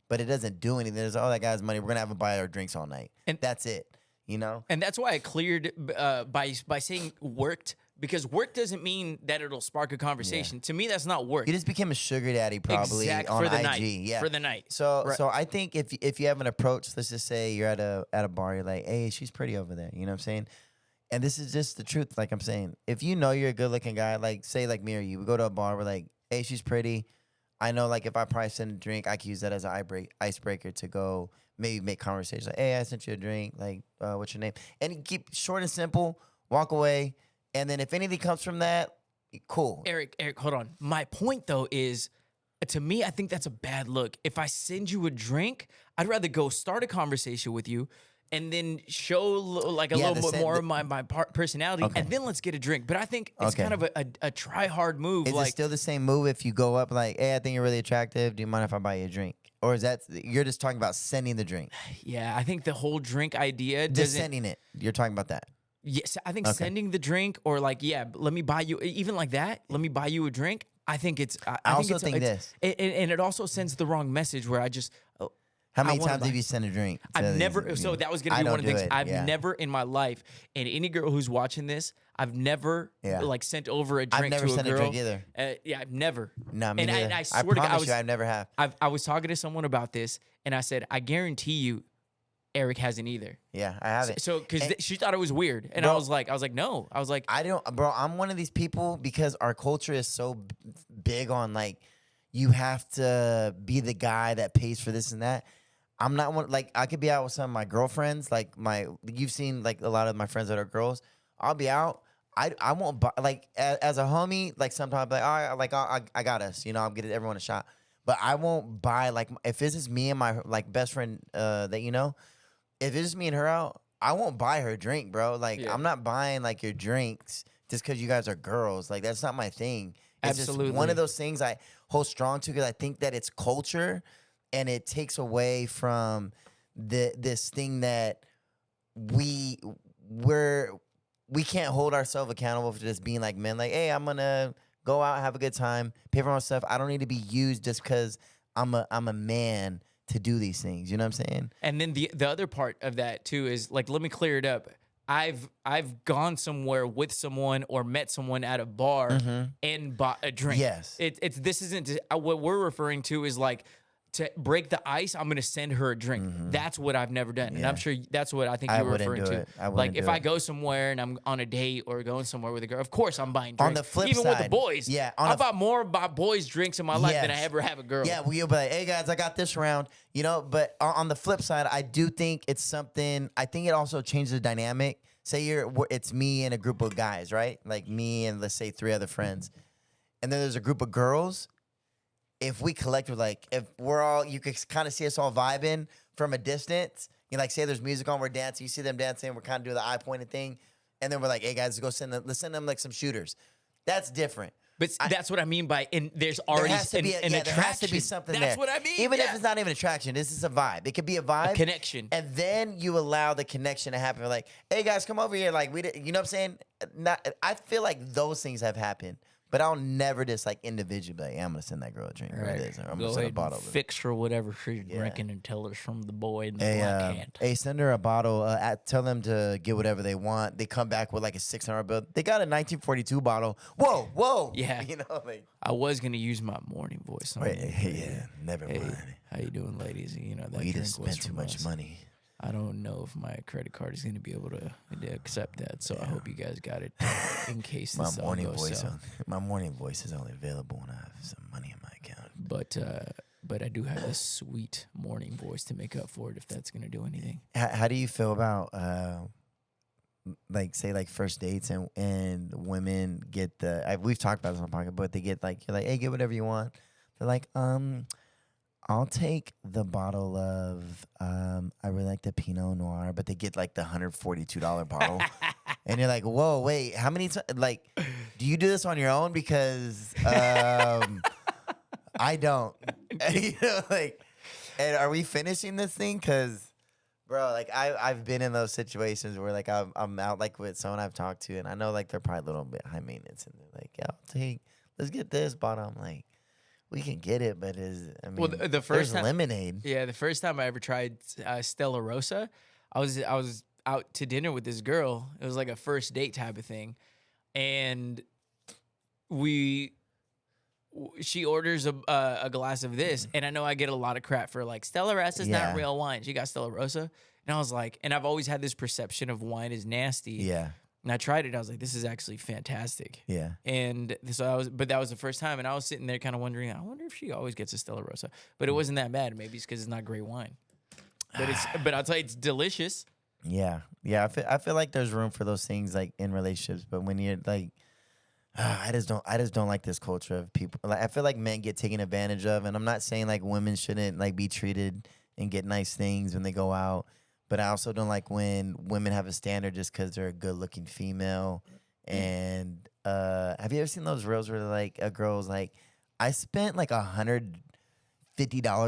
S2: but it doesn't do anything. There's, that guy's money. We're going to have him buy our drinks all night. And that's it, you know?
S1: And that's why I cleared by saying worked, because work doesn't mean that it'll spark a conversation. To me, that's not work.
S2: You just became a sugar daddy probably on
S1: for the
S2: IG.
S1: night.
S2: Yeah.
S1: For the night.
S2: So
S1: Right.
S2: so I think if you have an approach, let's just say you're at a bar, you're like, hey, she's pretty over there. You know what I'm saying? And this is just the truth, like I'm saying. If you know you're a good-looking guy, like, say, like me or you, we go to a bar, we're like, hey, she's pretty. I know, like, if I probably send a drink, I can use that as an icebreaker to go maybe make conversation. Like, hey, I sent you a drink. Like, what's your name? And you keep short and simple, walk away. And then if anything comes from that, cool.
S1: Eric, hold on. My point, though, is to me, I think that's a bad look. If I send you a drink, I'd rather go start a conversation with you and then show like a little bit more of my personality, and then let's get a drink. But I think it's kind of a try-hard move.
S2: Is
S1: like,
S2: it still the same move if you go up like, hey, I think you're really attractive. Do you mind if I buy you a drink? Or is that, you're just talking about sending the drink?
S1: Yeah, I think the whole drink idea doesn't...
S2: Just sending it. You're talking about that.
S1: Yes, I think sending the drink or like, yeah, let me buy you, even like that, let me buy you a drink. I think it's... I
S2: also think this.
S1: And it also sends the wrong message where I just...
S2: How many times have you sent a drink?
S1: I've never. So that was going to be one of the things. I've never in my life, and any girl who's watching this, I've never like sent over a drink to a girl.
S2: I've never sent a drink either.
S1: Yeah, I've never.
S2: No, me neither.
S1: I swear to God,
S2: I never have.
S1: I was talking to someone about this, and I said, I guarantee you, Eric hasn't either.
S2: Yeah, I haven't.
S1: So because she thought it was weird, and I was like, no. I was like,
S2: I don't, bro. I'm one of these people because our culture is so big on like, you have to be the guy that pays for this and that. I'm not one, like, I could be out with some of my girlfriends, like you've seen like a lot of my friends that are girls. I'll be out. I won't buy, like, as a homie, like sometimes like, all right, I got us, you know, I'll get everyone a shot. But I won't buy, like, if this is me and my like best friend that you know, if it's just me and her out, I won't buy her a drink, bro. Like, I'm not buying like your drinks just because you guys are girls. Like, that's not my thing. It's
S1: Absolutely.
S2: just one of those things I hold strong to because I think that it's culture. And it takes away from this thing that we can't hold ourselves accountable for just being like men. Like, hey, I'm gonna go out, have a good time, pay for my stuff. I don't need to be used just because I'm a man to do these things. You know what I'm saying?
S1: And then the other part of that too is like, let me clear it up. I've gone somewhere with someone or met someone at a bar and bought a drink.
S2: Yes,
S1: this isn't what we're referring to is like. To break the ice, I'm going to send her a drink. That's what I've never done. And I'm sure that's what I think you were referring to. Like if I go somewhere and I'm on a date or going somewhere with a girl, of course I'm buying drinks.
S2: On the flip
S1: Even
S2: side,
S1: with the boys.
S2: Yeah,
S1: I bought more about boys drinks in my life than I ever have a girl.
S2: Yeah, we'll be like, hey guys, I got this round. You know, but on the flip side, I do think it's something, I think it also changes the dynamic. Say it's me and a group of guys, right? Like me and let's say 3 other friends. And then there's a group of girls. If we collectively, like, if we're all, you can kind of see us all vibing from a distance. You know, like, say there's music on, we're dancing. You see them dancing, we're kind of doing the eye pointing thing. And then we're like, hey, guys, let's send them like some shooters. That's different.
S1: But that's what I mean by, and there's already
S2: there has to be
S1: an attraction.
S2: there has to be something
S1: That's
S2: there.
S1: what I mean.
S2: Even if it's not even attraction, this is a vibe. It could be a vibe,
S1: a connection.
S2: and then you allow the connection to happen. Like, hey guys, come over here. Like you know what I'm saying? I feel like those things have happened, but I'll never just like individually be like, I'm gonna send that girl a drink or this, or I'm gonna send a bottle.
S1: Fix her whatever she's drinking and tell her from the boy in the black hand.
S2: Hey, send her a bottle. Tell them to get whatever they want. They come back with like a $600 bill. They got a 1942 bottle. Whoa.
S1: Yeah.
S2: You know, like
S1: I was gonna use my morning voice.
S2: Never mind.
S1: How you doing, ladies? You know that
S2: Well, you
S1: drink
S2: just
S1: was
S2: spent too
S1: from
S2: much
S1: us.
S2: money.
S1: I don't know if my credit card is going to be able to accept that, so I hope you guys got it in case
S2: My
S1: this all
S2: morning
S1: goes
S2: voice.
S1: south.
S2: My morning voice is only available when I have some money in my account.
S1: But I do have this sweet morning voice to make up for it if that's going to do anything.
S2: How do you feel about like say like first dates and women get we've talked about this on the podcast, but they get like you're like, hey, get whatever you want. They're like, I'll take the bottle of I really like the Pinot Noir, but they get like the $142 bottle. And you're like, whoa, wait, how many times? Like, do you do this on your own? Because I don't. You know, like, and are we finishing this thing? Because, bro, like I've been in those situations where like I'm out like with someone I've talked to, and I know like they're probably a little bit high maintenance, and they're like, yeah, let's get this bottle. I'm like, we can get it, but the first time, lemonade.
S1: Yeah, the first time I ever tried Stella Rosa, I was out to dinner with this girl. It was like a first date type of thing, and she orders a glass of this, and I know I get a lot of crap for like Stella Rosa is not real wine. She got Stella Rosa, and I was like, and I've always had this perception of wine is nasty.
S2: Yeah.
S1: And I tried it. I was like, this is actually fantastic.
S2: Yeah.
S1: And so but that was the first time. And I was sitting there kind of wondering, I wonder if she always gets a Stella Rosa. But it wasn't that bad. Maybe it's because it's not great wine. But I'll tell you, it's delicious.
S2: Yeah. Yeah. I feel like there's room for those things like in relationships. But when you're like, I just don't like this culture of people. Like, I feel like men get taken advantage of. And I'm not saying like women shouldn't like be treated and get nice things when they go out. But I also don't like when women have a standard just because they're a good-looking female. And have you ever seen those reels where like a girl's like, I spent like $150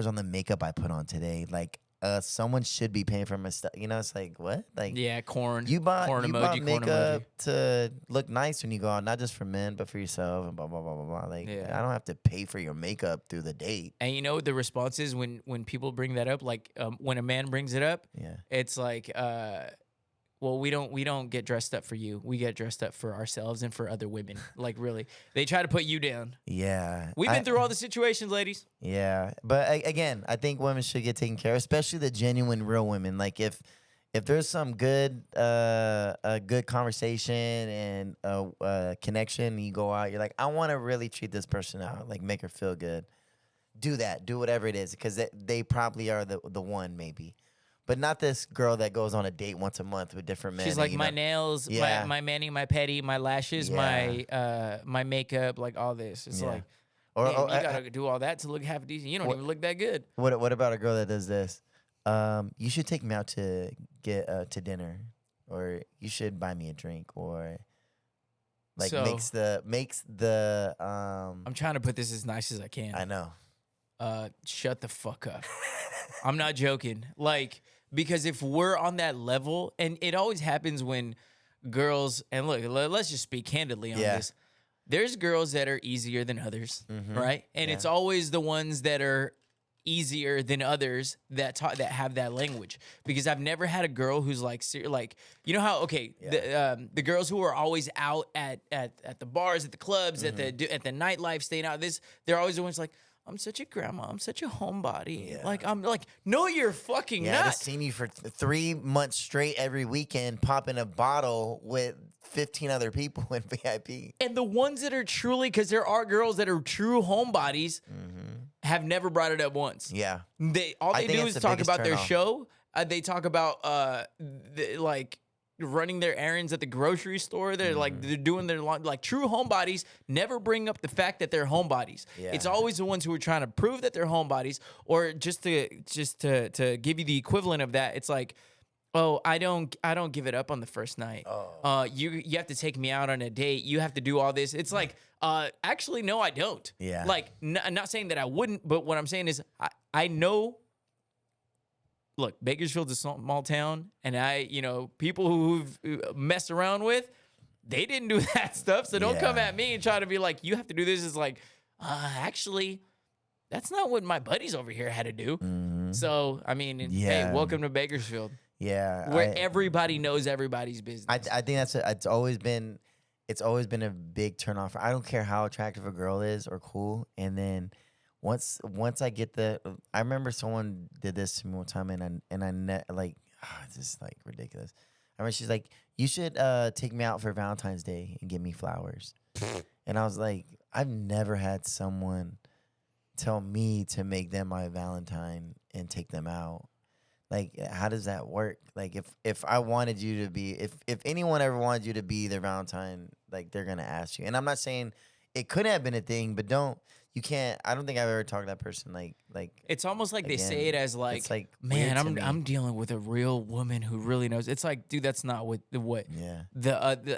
S2: on the makeup I put on today. Like someone should be paying for my stuff. You know, it's like, what? Like,
S1: yeah, corn.
S2: You bought
S1: emoji,
S2: makeup to look nice when you go out, not just for men, but for yourself and blah, blah, blah, blah, blah. Like, I don't have to pay for your makeup through the date.
S1: And you know the response is when people bring that up, like when a man brings it up, it's like, well, we don't get dressed up for you. We get dressed up for ourselves and for other women. Like, really. They try to put you down.
S2: Yeah.
S1: We've been through all the situations, ladies.
S2: Yeah. But again, I think women should get taken care of, especially the genuine, real women. Like, if there's some good a good conversation and a connection, and you go out, you're like, I want to really treat this person out, like make her feel good. Do that. Do whatever it is, because they probably are the one, maybe. But not this girl that goes on a date once a month with different men.
S1: She's like, my nails, my mani, my pedi, my lashes, my makeup, like all this. It's like, you gotta do all that to look half decent. You don't even look that good.
S2: What about a girl that does this? You should take me out to get to dinner, or you should buy me a drink, or like makes the.
S1: I'm trying to put this as nice as I can.
S2: I know.
S1: Shut the fuck up. I'm not joking. Like, because if we're on that level, and it always happens when girls, and look, let's just speak candidly on this. There's girls that are easier than others, right? And it's always the ones that are easier than others that have that language. Because I've never had a girl who's like you know how the girls who are always out at the bars, at the clubs, at the nightlife, staying out. They're always the ones like, I'm such a grandma. I'm such a homebody. Yeah. Like, I'm like, no, you're fucking not.
S2: I've seen you for 3 months straight every weekend popping a bottle with 15 other people in VIP.
S1: And the ones that are truly, because there are girls that are true homebodies, have never brought it up once.
S2: Yeah.
S1: All they do is talk about their show. They talk about, like, running their errands at the grocery store. They're like, they're doing their like true homebodies never bring up the fact that they're homebodies. Yeah. It's always the ones who are trying to prove that they're homebodies, or just to give you the equivalent of that. It's like, Oh, I don't give it up on the first night.
S2: Oh.
S1: You have to take me out on a date. You have to do all this. It's like, actually, no, I don't.
S2: Yeah.
S1: Like, I'm not saying that I wouldn't, but what I'm saying is, I know. Look, Bakersfield's a small town, and people who've messed around with, they didn't do that stuff. So don't come
S2: Yeah.
S1: at me and try to be like, you have to do this. It's like, actually, that's not what my buddies over here had to do.
S2: Mhm.
S1: So, I mean, hey,
S2: Yeah.
S1: welcome to Bakersfield.
S2: Yeah.
S1: Where everybody knows everybody's business.
S2: I think it's always been a big turnoff. I don't care how attractive a girl is or cool. And then once I get I remember someone did this to me one time, and it's just like ridiculous. I remember she's like, you should take me out for Valentine's Day and give me flowers. And I was like, I've never had someone tell me to make them my Valentine and take them out. Like, how does that work? Like, if I wanted you to be, if anyone ever wanted you to be their Valentine, like, they're gonna ask you. And I'm not saying it could have been a thing, but you can't. I don't think I've ever talked to that person like.
S1: It's almost like they say it
S2: again,
S1: as like,
S2: it's like
S1: man,
S2: weird to me.
S1: I'm dealing with a real woman who really knows. It's like, dude, that's not what
S2: Yeah.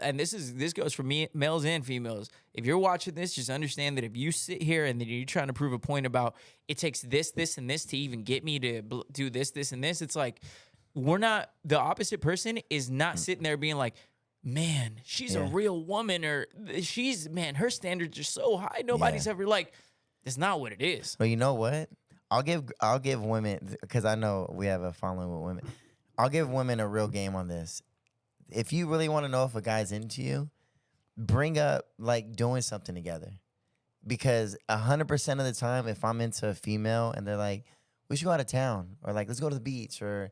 S1: and this goes for me, males and females. If you're watching this, just understand that if you sit here and then you're trying to prove a point about it takes this, and this to even get me to do this, and this, it's like the opposite person is not sitting there being like, man, she's a real woman, or her standards are so high. Nobody's ever like. It's not what it is.
S2: But you know what? I'll give women, because I know we have a following with women. I'll give women a real game on this. If you really want to know if a guy's into you, bring up like doing something together. Because 100% of the time, if I'm into a female and they're like, we should go out of town, or like, let's go to the beach, or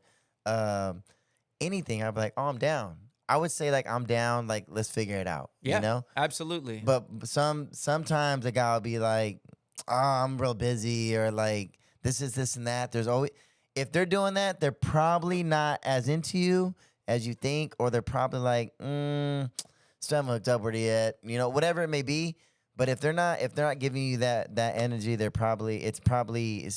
S2: anything, I'd be like, oh, I'm down. I would say like, I'm down, like, let's figure it out.
S1: Yeah,
S2: you know?
S1: absolutely.
S2: But sometimes a guy will be like, oh, I'm real busy, or like, this and that. There's always, if they're doing that, they're probably not as into you as you think, or they're probably like, still haven't hooked up with her yet, whatever it may be. But if they're not giving you that energy, it's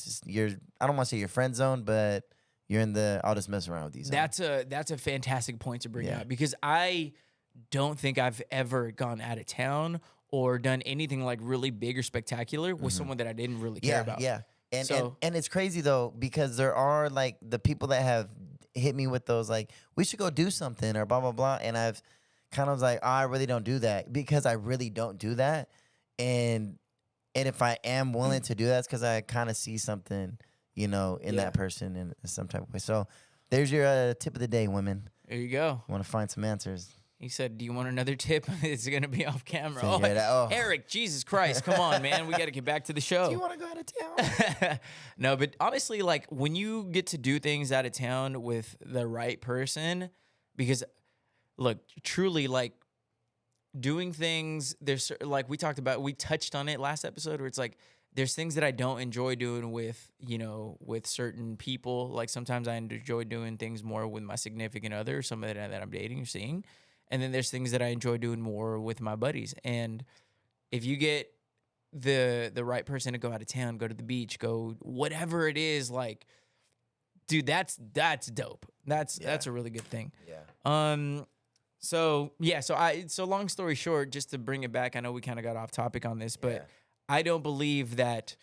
S2: just I don't want to say your friend zone, but you're in the I'll just mess around with these.
S1: That's a fantastic point to bring up, because I don't think I've ever gone out of town or done anything like really big or spectacular with someone that I didn't really care about.
S2: Yeah. And it's crazy though, because there are like the people that have hit me with those like, we should go do something or blah blah blah, and I've kind of like, oh, I really don't do that, because I really don't do that. And if I am willing to do that, it's because I kind of see something, in that person in some type of way. So there's your tip of the day, women.
S1: There you go.
S2: Want to find some answers.
S1: He said, do you want another tip? It's going to be off camera. Eric, Jesus Christ. Come on, man. We got to get back to the show.
S2: Do you want to go out of town?
S1: No, but honestly, like when you get to do things out of town with the right person, because look, truly, like doing things, there's like we touched on it last episode, where it's like, there's things that I don't enjoy doing with certain people. Like sometimes I enjoy doing things more with my significant other, somebody that I'm dating or seeing. And then there's things that I enjoy doing more with my buddies. And if you get the right person to go out of town, go to the beach, go whatever it is, like, dude, that's dope. That's a really good thing.
S2: Yeah.
S1: So long story short, just to bring it back, I know we kind of got off topic on this, but I don't believe that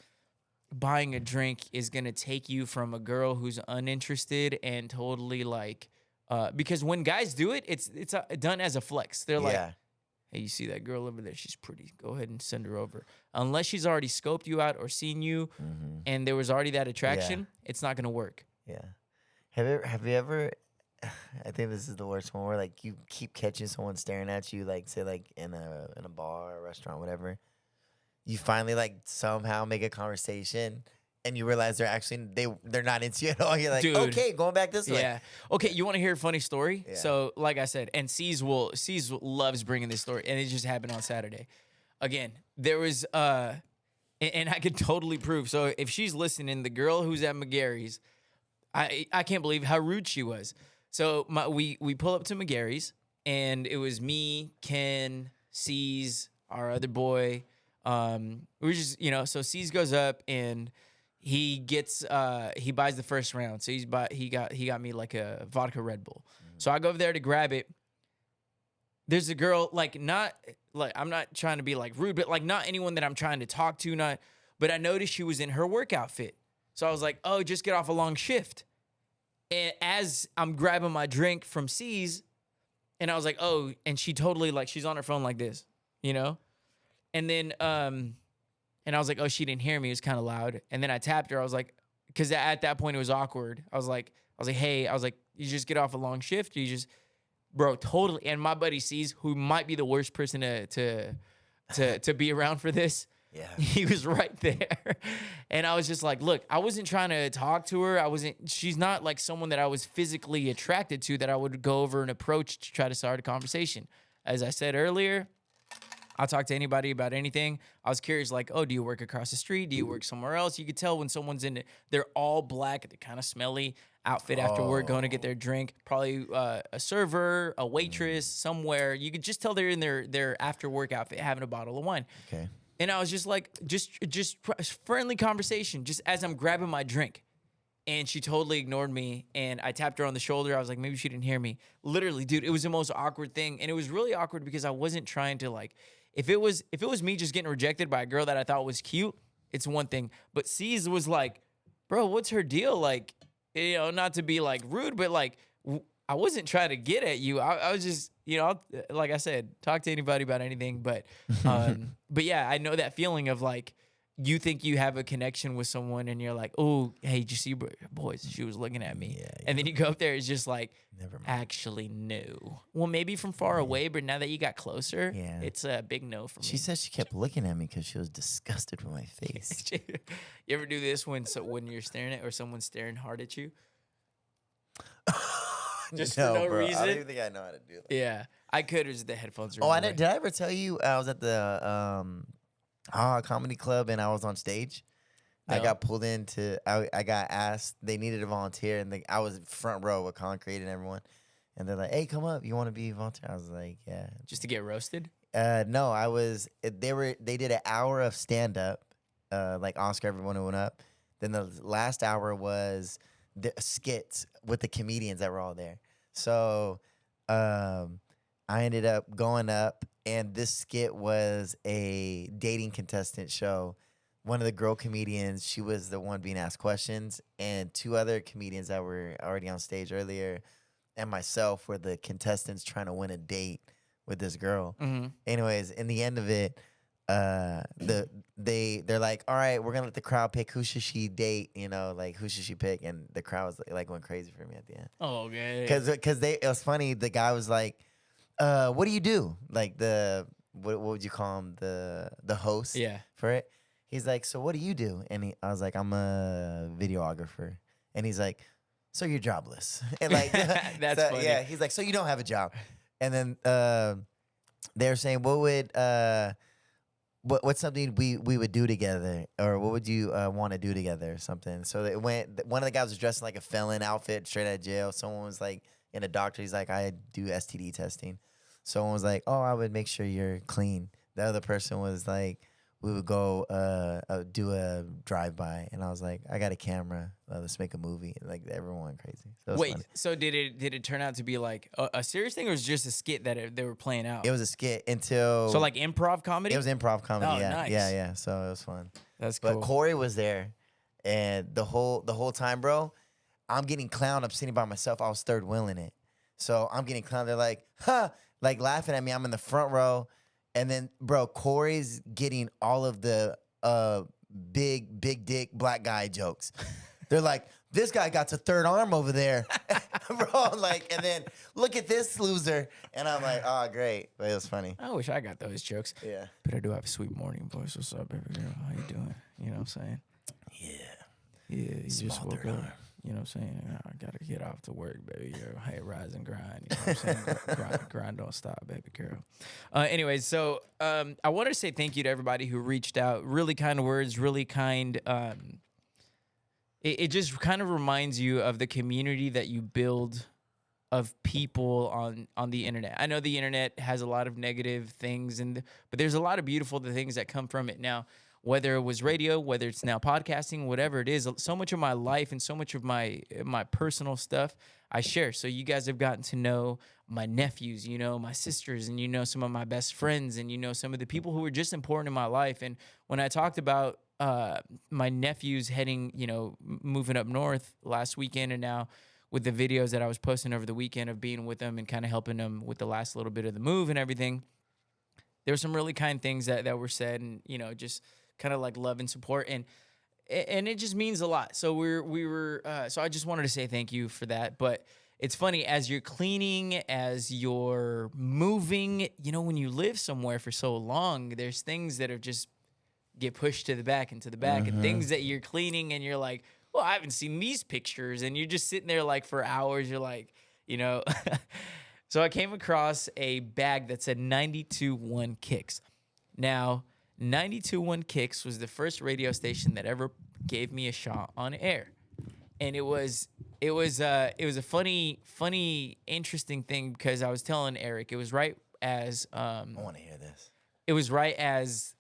S1: buying a drink is gonna take you from a girl who's uninterested and totally like, because when guys do it, it's done as a flex. They're like, hey, you see that girl over there? She's pretty. Go ahead and send her over. Unless she's already scoped you out or seen you, and there was already that attraction, it's not gonna work.
S2: Yeah. Have you ever? I think this is the worst one, where like you keep catching someone staring at you, like say like in a bar or a restaurant, whatever. You finally like somehow make a conversation, and you realize they're not into you at all. You're like,
S1: dude,
S2: okay, going back this way.
S1: Yeah. Okay, you want to hear a funny story?
S2: Yeah.
S1: So, like I said, and C's loves bringing this story, and it just happened on Saturday. Again, there was and I could totally prove. So if she's listening, the girl who's at McGarry's, I can't believe how rude she was. So we pull up to McGarry's, and it was me, Ken, C's, our other boy. We were just, so C's goes up, and he buys the first round. So he got me like a vodka Red Bull. So I go over there to grab it. There's a girl, not like, I'm not trying to be like rude, but like not anyone that I'm trying to talk to, but I noticed she was in her work outfit. So I was like, oh, just get off a long shift. And as I'm grabbing my drink from C's, and I was like, oh, and she totally like, she's on her phone like this, you know? And then, and I was like, oh, she didn't hear me. It was kind of loud. And then I tapped her. I was like, because at that point it was awkward. I was like, hey, you just get off a long shift. Or you just, bro, totally. And my buddy C's, who might be the worst person to be around for this.
S2: Yeah.
S1: He was right there. And I was just like, look, I wasn't trying to talk to her. She's not like someone that I was physically attracted to that I would go over and approach to try to start a conversation. As I said earlier, I'll talk to anybody about anything. I was curious, like, oh, do you work across the street? Do you work somewhere else? You could tell when someone's in it. They're all black. They're kind of smelly. Outfit after work, going to get their drink. Probably a server, a waitress, somewhere. You could just tell they're in their after work outfit having a bottle of wine.
S2: Okay.
S1: And I was just like, just friendly conversation, just as I'm grabbing my drink. And she totally ignored me. And I tapped her on the shoulder. I was like, maybe she didn't hear me. Literally, dude, it was the most awkward thing. And it was really awkward because I wasn't trying to like, if it was me just getting rejected by a girl that I thought was cute, it's one thing. But C's was like, bro, what's her deal? Like, you know, not to be like rude, but like, I wasn't trying to get at you. I was just, you know, like I said, talk to anybody about anything. But yeah, I know that feeling of like, you think you have a connection with someone and you're like, oh, hey, did you see, boys, she was looking at me. Yeah. And then you go up there, it's just like, never mind. Actually, no. Well, maybe from far away, but now that you got closer, it's a big no for me.
S2: She said she kept looking at me because she was disgusted with my face.
S1: You ever do this when you're staring at or someone's staring hard at you? Just for no reason?
S2: I don't even think I know how to do that.
S1: Yeah. I could, or just the headphones.
S2: Oh, did I ever tell you I was at the comedy club and I was on stage? No. I got pulled into, I got asked, they needed a volunteer, and I was front row with Concrete and everyone. And they're like, hey, come up. You want to be a volunteer? I was like, yeah.
S1: Just to get roasted?
S2: No, they did an hour of stand-up, like Oscar, everyone who went up. Then the last hour was the skits with the comedians that were all there. So I ended up going up, and this skit was a dating contestant show. One of the girl comedians, she was the one being asked questions, and two other comedians that were already on stage earlier and myself were the contestants trying to win a date with this girl. Mm-hmm. Anyways, in the end of it, they're like, all right, we're gonna let the crowd pick who should she date, you know, like who should she pick, and the crowd was like went crazy for me at the end.
S1: Oh, okay.
S2: Because it was funny. The guy was like, what do you do? Like what would you call him? The host for it. He's like, so what do you do? And I was like, I'm a videographer. And he's like, so you're jobless. And like,
S1: that's funny.
S2: Yeah, he's like, so you don't have a job. And then they're saying, what's something we would do together, or what would you want to do together, or something? So it went. One of the guys was dressed in like a felon outfit, straight out of jail. Someone was like in a doctor. He's like, I do STD testing. Someone was like, oh, I would make sure you're clean. The other person was like, we would go do a drive-by, and I was like, I got a camera. Let's make a movie. Like everyone went crazy. So
S1: wait, funny. So did it turn out to be like a serious thing, or was it just a skit that they were playing out?
S2: It was a skit until.
S1: So like improv comedy.
S2: It was improv comedy.
S1: Oh,
S2: yeah,
S1: nice.
S2: yeah. So it was fun.
S1: That's cool.
S2: But Corey was there, and the whole time, bro, I'm getting clowned. I'm sitting by myself. I was third wheeling it, so I'm getting clowned. They're like, huh, like laughing at me. I'm in the front row. And then, bro, Corey's getting all of the big dick black guy jokes. They're like, this guy got to third arm over there. Bro, like, and then look at this loser. And I'm like, oh, great. But it was funny.
S1: I wish I got those jokes.
S2: Yeah.
S1: But I do have a sweet morning voice. What's up, baby girl? How you doing? You know what I'm saying?
S2: Yeah.
S1: Yeah, you
S2: Small
S1: just woke
S2: third
S1: up.
S2: arm.
S1: You know what I'm saying? I got to get off to work, baby girl. Hey, rise and grind. You know what I'm saying? grind don't stop, baby girl. Anyways, so I wanted to say thank you to everybody who reached out. Really kind words, really kind. It just kind of reminds you of the community that you build of people on the internet. I know the internet has a lot of negative things, but there's a lot of beautiful things that come from it. Now, whether it was radio, whether it's now podcasting, whatever it is. So much of my life and so much of my personal stuff I share. So you guys have gotten to know my nephews, my sisters, and some of my best friends, and some of the people who were just important in my life. And when I talked about my nephews heading, moving up north last weekend, and now with the videos that I was posting over the weekend of being with them and kind of helping them with the last little bit of the move and everything, there were some really kind things that were said, and just kind of like love and support, and it just means a lot. So so I just wanted to say thank you for that. But it's funny, as you're cleaning, as you're moving, when you live somewhere for so long, there's things that are just get pushed to the back and to the back, and things that you're cleaning and you're like, well, I haven't seen these pictures, and you're just sitting there like for hours. You're like, So I came across a bag that said 92.1 Kicks. Now, 92.1 Kicks was the first radio station that ever gave me a shot on air, and it was a funny, interesting thing, because I was telling Eric, it was right as
S2: I want to hear this.
S1: It was right as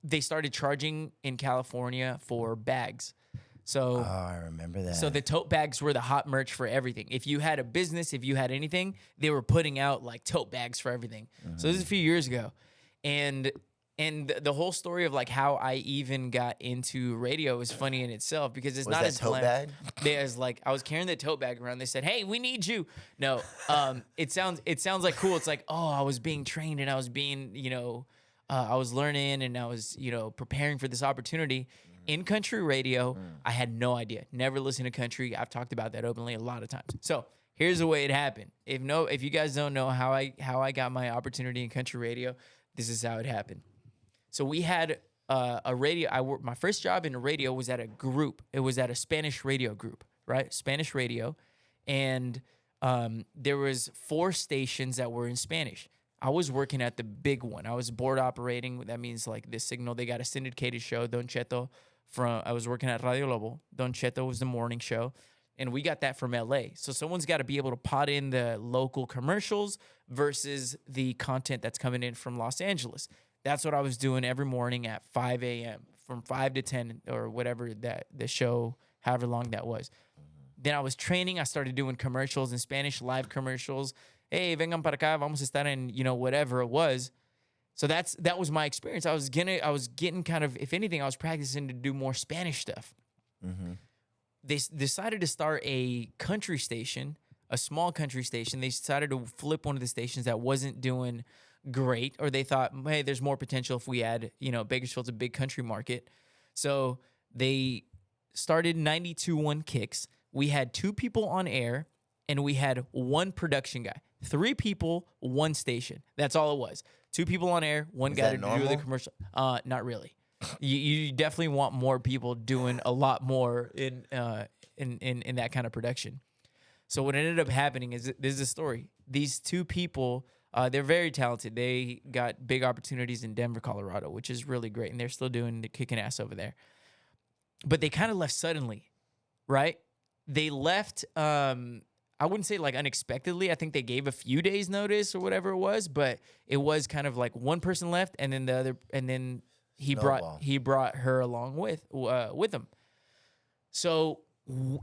S1: they started charging in California for bags. So,
S2: I remember that.
S1: So the tote bags were the hot merch for everything. If you had a business, if you had anything, they were putting out like tote bags for everything. So this is a few years ago, and the whole story of like how I even got into radio is funny in itself, because it's
S2: Was
S1: not
S2: that
S1: as
S2: tote bag?
S1: There's like, I was carrying the tote bag around. They said, "Hey, we need you." No, it sounds like cool. It's like, oh, I was being trained, and I was being, I was learning, and I was, preparing for this opportunity. In country radio, I had no idea. Never listened to country. I've talked about that openly a lot of times. So here's the way it happened. If you guys don't know how I got my opportunity in country radio, this is how it happened. So we had a radio. My first job in radio was at a group. It was at a Spanish radio group, right? Spanish radio, and there was 4 stations that were in Spanish. I was working at the big one. I was board operating. That means like this signal. They got a syndicated show, Don Cheto. I was working at Radio Lobo. Don Cheto was the morning show, and we got that from LA. So someone's got to be able to pot in the local commercials versus the content that's coming in from Los Angeles. That's what I was doing every morning at 5 a.m. from 5 to 10 or whatever that the show, however long that was. Then I was training. I started doing commercials in Spanish, live commercials. Hey, vengan para acá, vamos a estar en, whatever it was. So that was my experience. I was getting kind of, if anything, I was practicing to do more Spanish stuff. They decided to start a country station, a small country station. They decided to flip one of the stations that wasn't doing great, or they thought, hey, there's more potential if we add, Bakersfield's a big country market. So they started 92.1 Kicks. We had 2 people on air, and we had 1 production guy. 3 people, 1 station. That's all it was. 2 people on air, 1 guy to do the commercial. Not really. You definitely want more people doing a lot more in that kind of production. So what ended up happening is, this is a story. These 2 people, they're very talented. They got big opportunities in Denver, Colorado, which is really great, and they're still kicking ass over there. But they kind of left suddenly, right? They left. I wouldn't say like unexpectedly. I think they gave a few days notice or whatever it was, but it was kind of like one person left, and then the other, and then he brought her along with him. So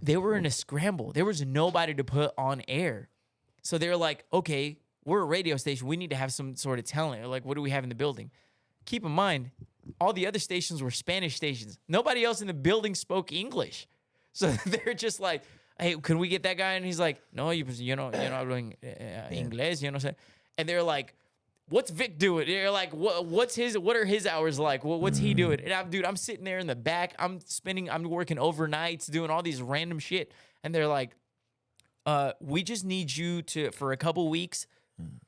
S1: they were in a scramble. There was nobody to put on air. So they were like, okay, we're a radio station. We need to have some sort of talent. Like, what do we have in the building? Keep in mind, all the other stations were Spanish stations. Nobody else in the building spoke English. So they're just like, hey, can we get that guy? And he's like, no, you're not doing English, And they're like, what's Vic doing? They're like, what are his hours like? What's he doing? And I'm sitting there in the back. I'm working overnights, doing all these random shit. And they're like, we just need you to, for a couple weeks,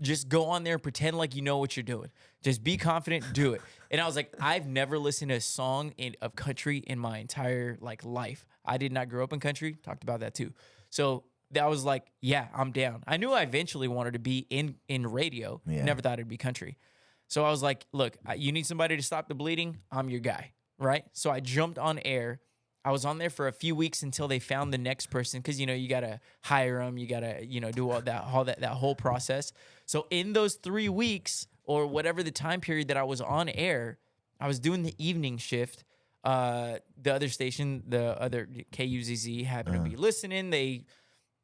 S1: just go on there and pretend like you know what you're doing. Just be confident, do it. And I was like, I've never listened to a song of country in my entire life. I did not grow up in country. Talked about that too. So that was like, yeah, I'm down. I knew I eventually wanted to be in radio. Yeah. Never thought it'd be country. So I was like, look, you need somebody to stop the bleeding? I'm your guy, right? So I jumped on air. I was on there for a few weeks until they found the next person, because you gotta hire them, you gotta do all that whole process. So in those 3 weeks or whatever the time period that I was on air, I was doing the evening shift. The other station, the other KUZZ, happened to be listening.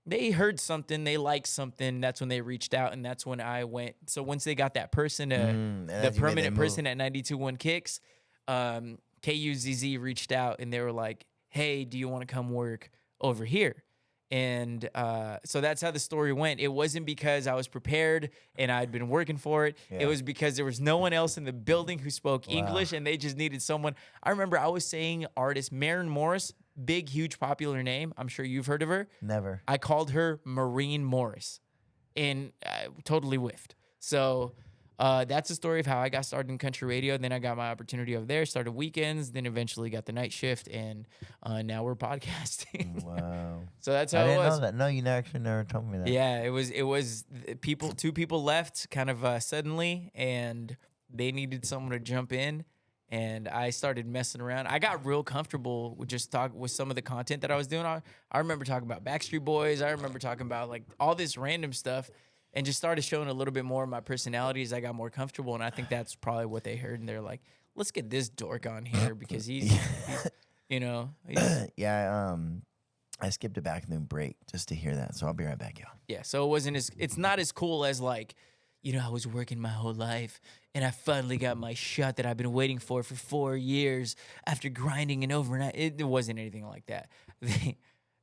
S1: They heard something, they liked something. That's when they reached out, and that's when I went. So once they got that person, the permanent person at 92.1 Kicks, KUZZ reached out, and they were like, "Hey, do you want to come work over here?" And so that's how the story went. It wasn't because I was prepared and I'd been working for it.
S2: Yeah.
S1: It was because there was no one else in the building who spoke English, and they just needed someone. I remember I was saying artist Maren Morris, big, huge, popular name. I'm sure you've heard of her.
S2: Never.
S1: I called her Marine Morris, and I totally whiffed. So that's the story of how I got started in country radio. Then I got my opportunity over there, started weekends, then eventually got the night shift, and now we're podcasting.
S2: Wow.
S1: So that's how
S2: I
S1: it
S2: didn't
S1: was.
S2: know that. No, you actually never told me that.
S1: Yeah, it was two people left kind of suddenly, and they needed someone to jump in, and I started messing around. I got real comfortable with just talk with some of the content that I was doing. I remember talking about Backstreet Boys. I remember talking about like all this random stuff, and just started showing a little bit more of my personality as I got more comfortable. And I think that's probably what they heard, and they're like, "Let's get this dork on here because he's you know."
S2: Yeah. I skipped a bathroom break just to hear that, so I'll be right back, y'all.
S1: Yeah, so it's not as cool as like, I was working my whole life and I finally got my shot that I've been waiting for 4 years after grinding and overnight. It wasn't anything like that.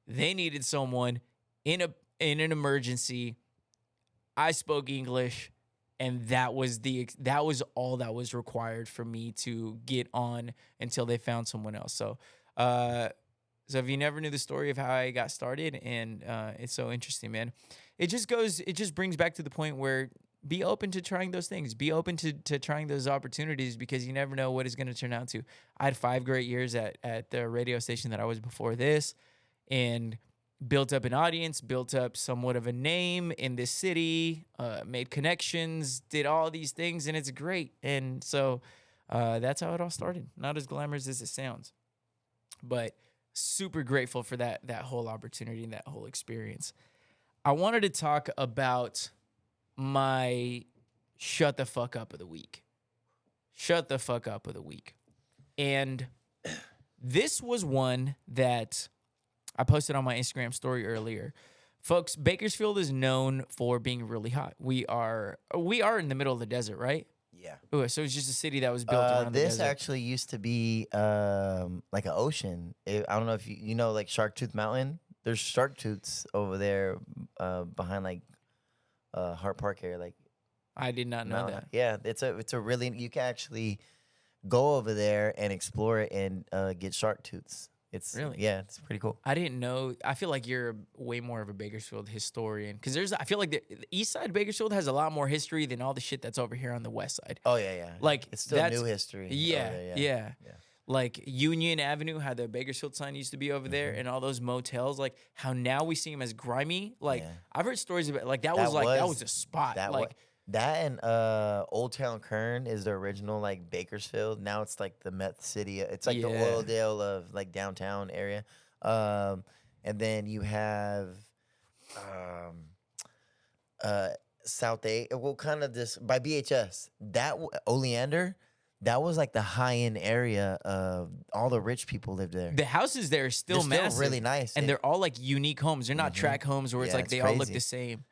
S1: They needed someone in an emergency. I spoke English, and that was all that was required for me to get on until they found someone else. So if you never knew the story of how I got started, and it's so interesting, man. It just brings back to the point where be open to trying those things. Be open to trying those opportunities, because you never know what it's going to turn out to. I had 5 great years at the radio station that I was before this, and built up an audience, built up somewhat of a name in this city, made connections, did all these things, and it's great. And so that's how it all started. Not as glamorous as it sounds, but super grateful for that whole opportunity and that whole experience. I wanted to talk about my shut the fuck up of the week. Shut the fuck up of the week. And this was one that I posted on my Instagram story earlier. Folks, Bakersfield is known for being really hot. We are in the middle of the desert, right?
S2: Yeah.
S1: Ooh, so it's just a city that was built around the desert.
S2: This actually used to be like an ocean. I don't know if you know, like Shark Tooth Mountain. There's shark tooths over there behind like Hart Park area. Like,
S1: I did not know that.
S2: Yeah, it's a really, you can actually go over there and explore it and get shark tooths. It's
S1: really,
S2: yeah, it's pretty cool.
S1: I didn't know. I feel like you're way more of a Bakersfield historian, because I feel like the east side of Bakersfield has a lot more history than all the shit that's over here on the west side.
S2: Oh yeah.
S1: Like,
S2: it's still new history.
S1: Yeah,
S2: there,
S1: yeah. Like Union Avenue, how the Bakersfield sign used to be over there, and all those motels. Like how now we see them as grimy. Like I've heard stories about that was a spot.
S2: That and Old Town Kern is the original like Bakersfield. Now it's like the meth city. It's like the Oildale of like downtown area. And then you have South A. Well, kind of this by BHS. That Oleander, that was like the high end area of all the rich people lived there.
S1: The houses there are still massive,
S2: still really nice,
S1: and they're all like unique homes. They're not track homes where it's like they all look the same.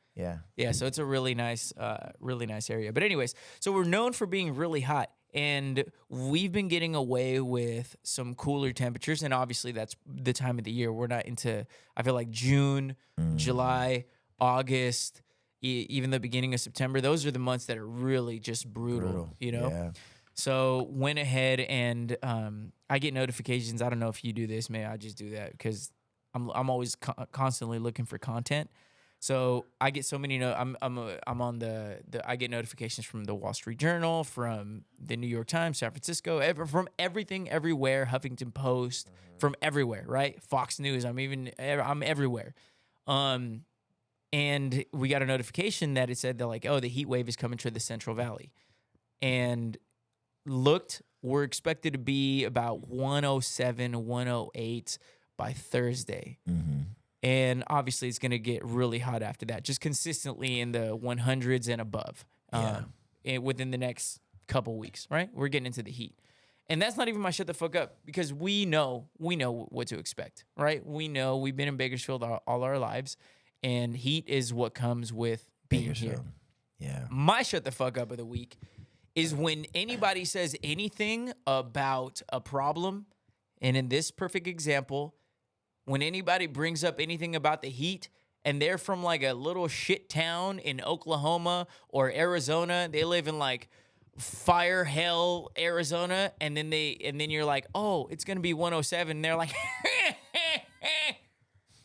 S1: Yeah, so it's a really nice area. But anyways, so we're known for being really hot, and we've been getting away with some cooler temperatures, and obviously that's the time of the year. We're not into, I feel like June, July, August, even the beginning of September. Those are the months that are really just brutal. You know?
S2: Yeah.
S1: So went ahead and I get notifications. I don't know if you do this, maybe I just do that because I'm always constantly looking for content. So I get so many. I'm on the I get notifications from the Wall Street Journal, from the New York Times, San Francisco, from everything, everywhere, Huffington Post, from everywhere, right? Fox News. I'm everywhere. And we got a notification that it said that like, oh, the heat wave is coming to the Central Valley, and we're expected to be about 107, 108 by Thursday. And obviously, it's going to get really hot after that, just consistently in the 100s and above within the next couple weeks, right? We're getting into the heat. And that's not even my shut the fuck up, because we know what to expect, right? We know we've been in Bakersfield all our lives, and heat is what comes with being here.
S2: Yeah.
S1: My shut the fuck up of the week is when anybody says anything about a problem, and in this perfect example, when anybody brings up anything about the heat and they're from like a little shit town in Oklahoma or Arizona, they live in like fire hell Arizona, and then you're like, oh, it's gonna be 107. And they're like,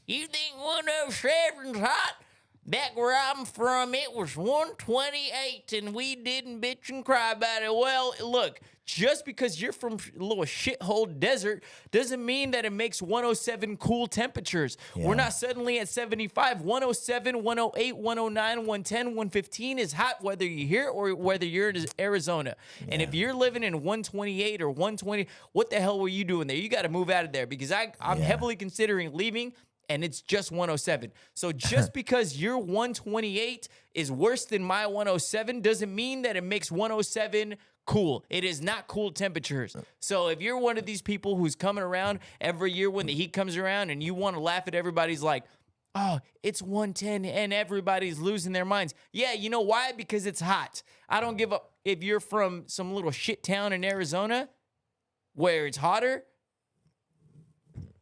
S1: you think 107's hot? Back where I'm from, it was 128, and we didn't bitch and cry about it. Well, look, just because you're from a little shithole desert doesn't mean that it makes 107 cool temperatures.
S2: Yeah.
S1: We're not suddenly at 75. 107, 108, 109, 110, 115 is hot, whether you're here or whether you're in Arizona. Yeah. And if you're living in 128 or 120, what the hell were you doing there? You got to move out of there, because I'm heavily considering leaving, and it's just 107. So just because your 128 is worse than my 107 doesn't mean that it makes 107 cool. It is not cool temperatures. So if you're one of these people who's coming around every year when the heat comes around and you want to laugh at everybody's like, oh, it's 110 and everybody's losing their minds. Yeah, you know why? Because it's hot. I don't give up if you're from some little shit town in Arizona where it's hotter.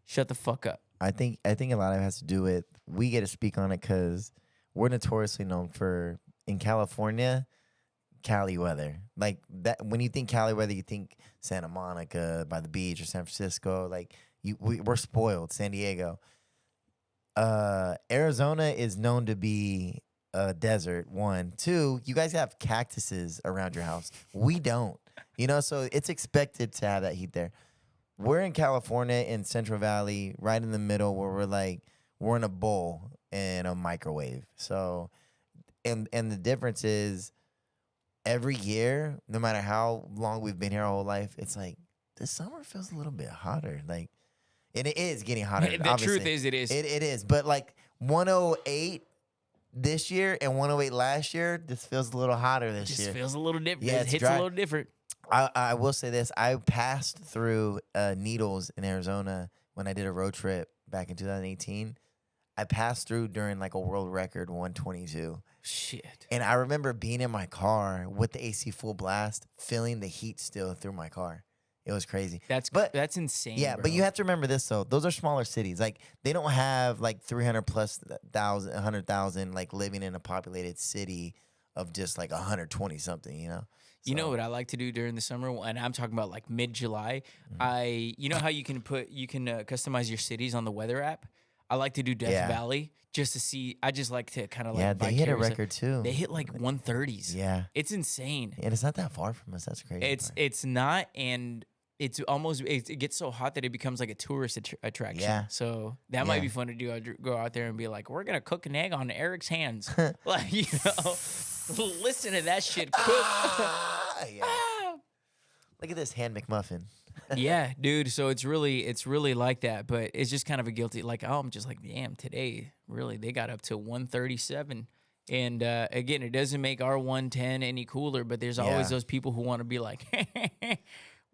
S1: Shut the fuck up.
S2: I think a lot of it has to do with, we get to speak on it because we're notoriously known for, in California, Cali weather. Like that, when you think Cali weather, you think Santa Monica by the beach or San Francisco. Like we're spoiled. San Diego. Arizona is known to be a desert. 1, 2, you guys have cactuses around your house. We don't. So it's expected to have that heat there. We're in California in Central Valley, right in the middle, where we're in a bowl and a microwave. So, and the difference is, every year, no matter how long we've been here our whole life, it's like this summer feels a little bit hotter. Like, and it is getting hotter.
S1: The
S2: obviously.
S1: truth is, it is.
S2: It is. But like 108 this year and 108 last year, this feels a little hotter this year.
S1: It just feels a little different.
S2: Yeah,
S1: it hits a little different.
S2: I will say this. I passed through Needles in Arizona when I did a road trip back in 2018. I passed through during like a world record 122.
S1: Shit.
S2: And I remember being in my car with the AC full blast, feeling the heat still through my car. It was crazy.
S1: That's insane.
S2: Yeah,
S1: bro.
S2: but you have to remember this though. Those are smaller cities. Like they don't have like 100,000 like living in a populated city of just like 120 something, So.
S1: You know what I like to do during the summer, and I'm talking about like mid-July. You know how you can customize your cities on the weather app. I like to do Death Valley just to see. I just like to kind of like.
S2: Yeah, they hit a record too.
S1: They hit like 130s.
S2: Yeah,
S1: it's insane.
S2: And it's not that far from us. That's crazy.
S1: It's not, and it's almost it gets so hot that it becomes like a tourist attraction.
S2: Yeah.
S1: So that might be fun to do. I'd go out there and be like, we're gonna cook an egg on Eric's hands, like listen to that shit cook.
S2: Yeah. Look at this hand McMuffin.
S1: Yeah, dude. So it's really like that, but it's just kind of a guilty. Like, oh, I'm just like, damn. Today, really, they got up to 137, and again, it doesn't make our 110 any cooler. But there's always those people who want to be like,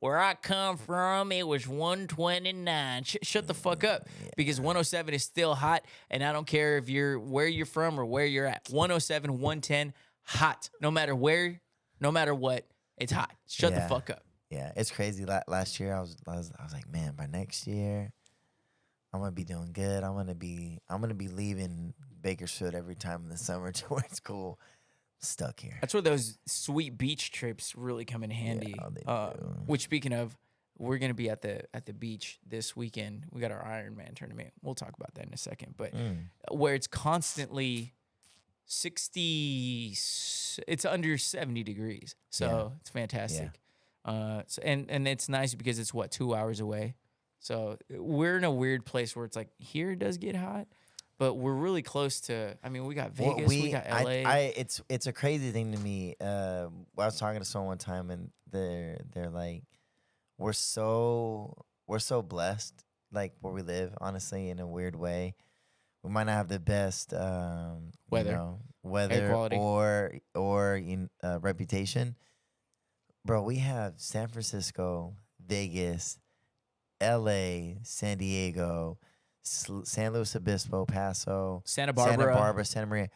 S1: where I come from, it was 129. Shut the fuck up, because 107 is still hot, and I don't care if where you're from or where you're at. 107, 110, hot. No matter where, no matter what. It's hot. Shut the fuck up.
S2: Yeah, it's crazy. Last year, I was like, man, by next year, I'm gonna be doing good. I'm gonna be leaving Bakersfield every time in the summer to where it's cool. Stuck here.
S1: That's where those sweet beach trips really come in handy.
S2: Yeah, they do.
S1: Which, speaking of, we're gonna be at the beach this weekend. We got our Ironman tournament. We'll talk about that in a second. But where it's constantly 60, it's under 70 degrees, so it's fantastic. So and it's nice because it's 2 hours away, so we're in a weird place where it's like here it does get hot, but we're really close to. I mean, we got Vegas, we got LA.
S2: It's a crazy thing to me. I was talking to someone one time, and they're like, we're so blessed, like where we live, honestly, in a weird way. We might not have the best weather or reputation. Bro, we have San Francisco, Vegas, L.A., San Diego, San Luis Obispo, Paso,
S1: Santa Barbara.
S2: Santa Maria.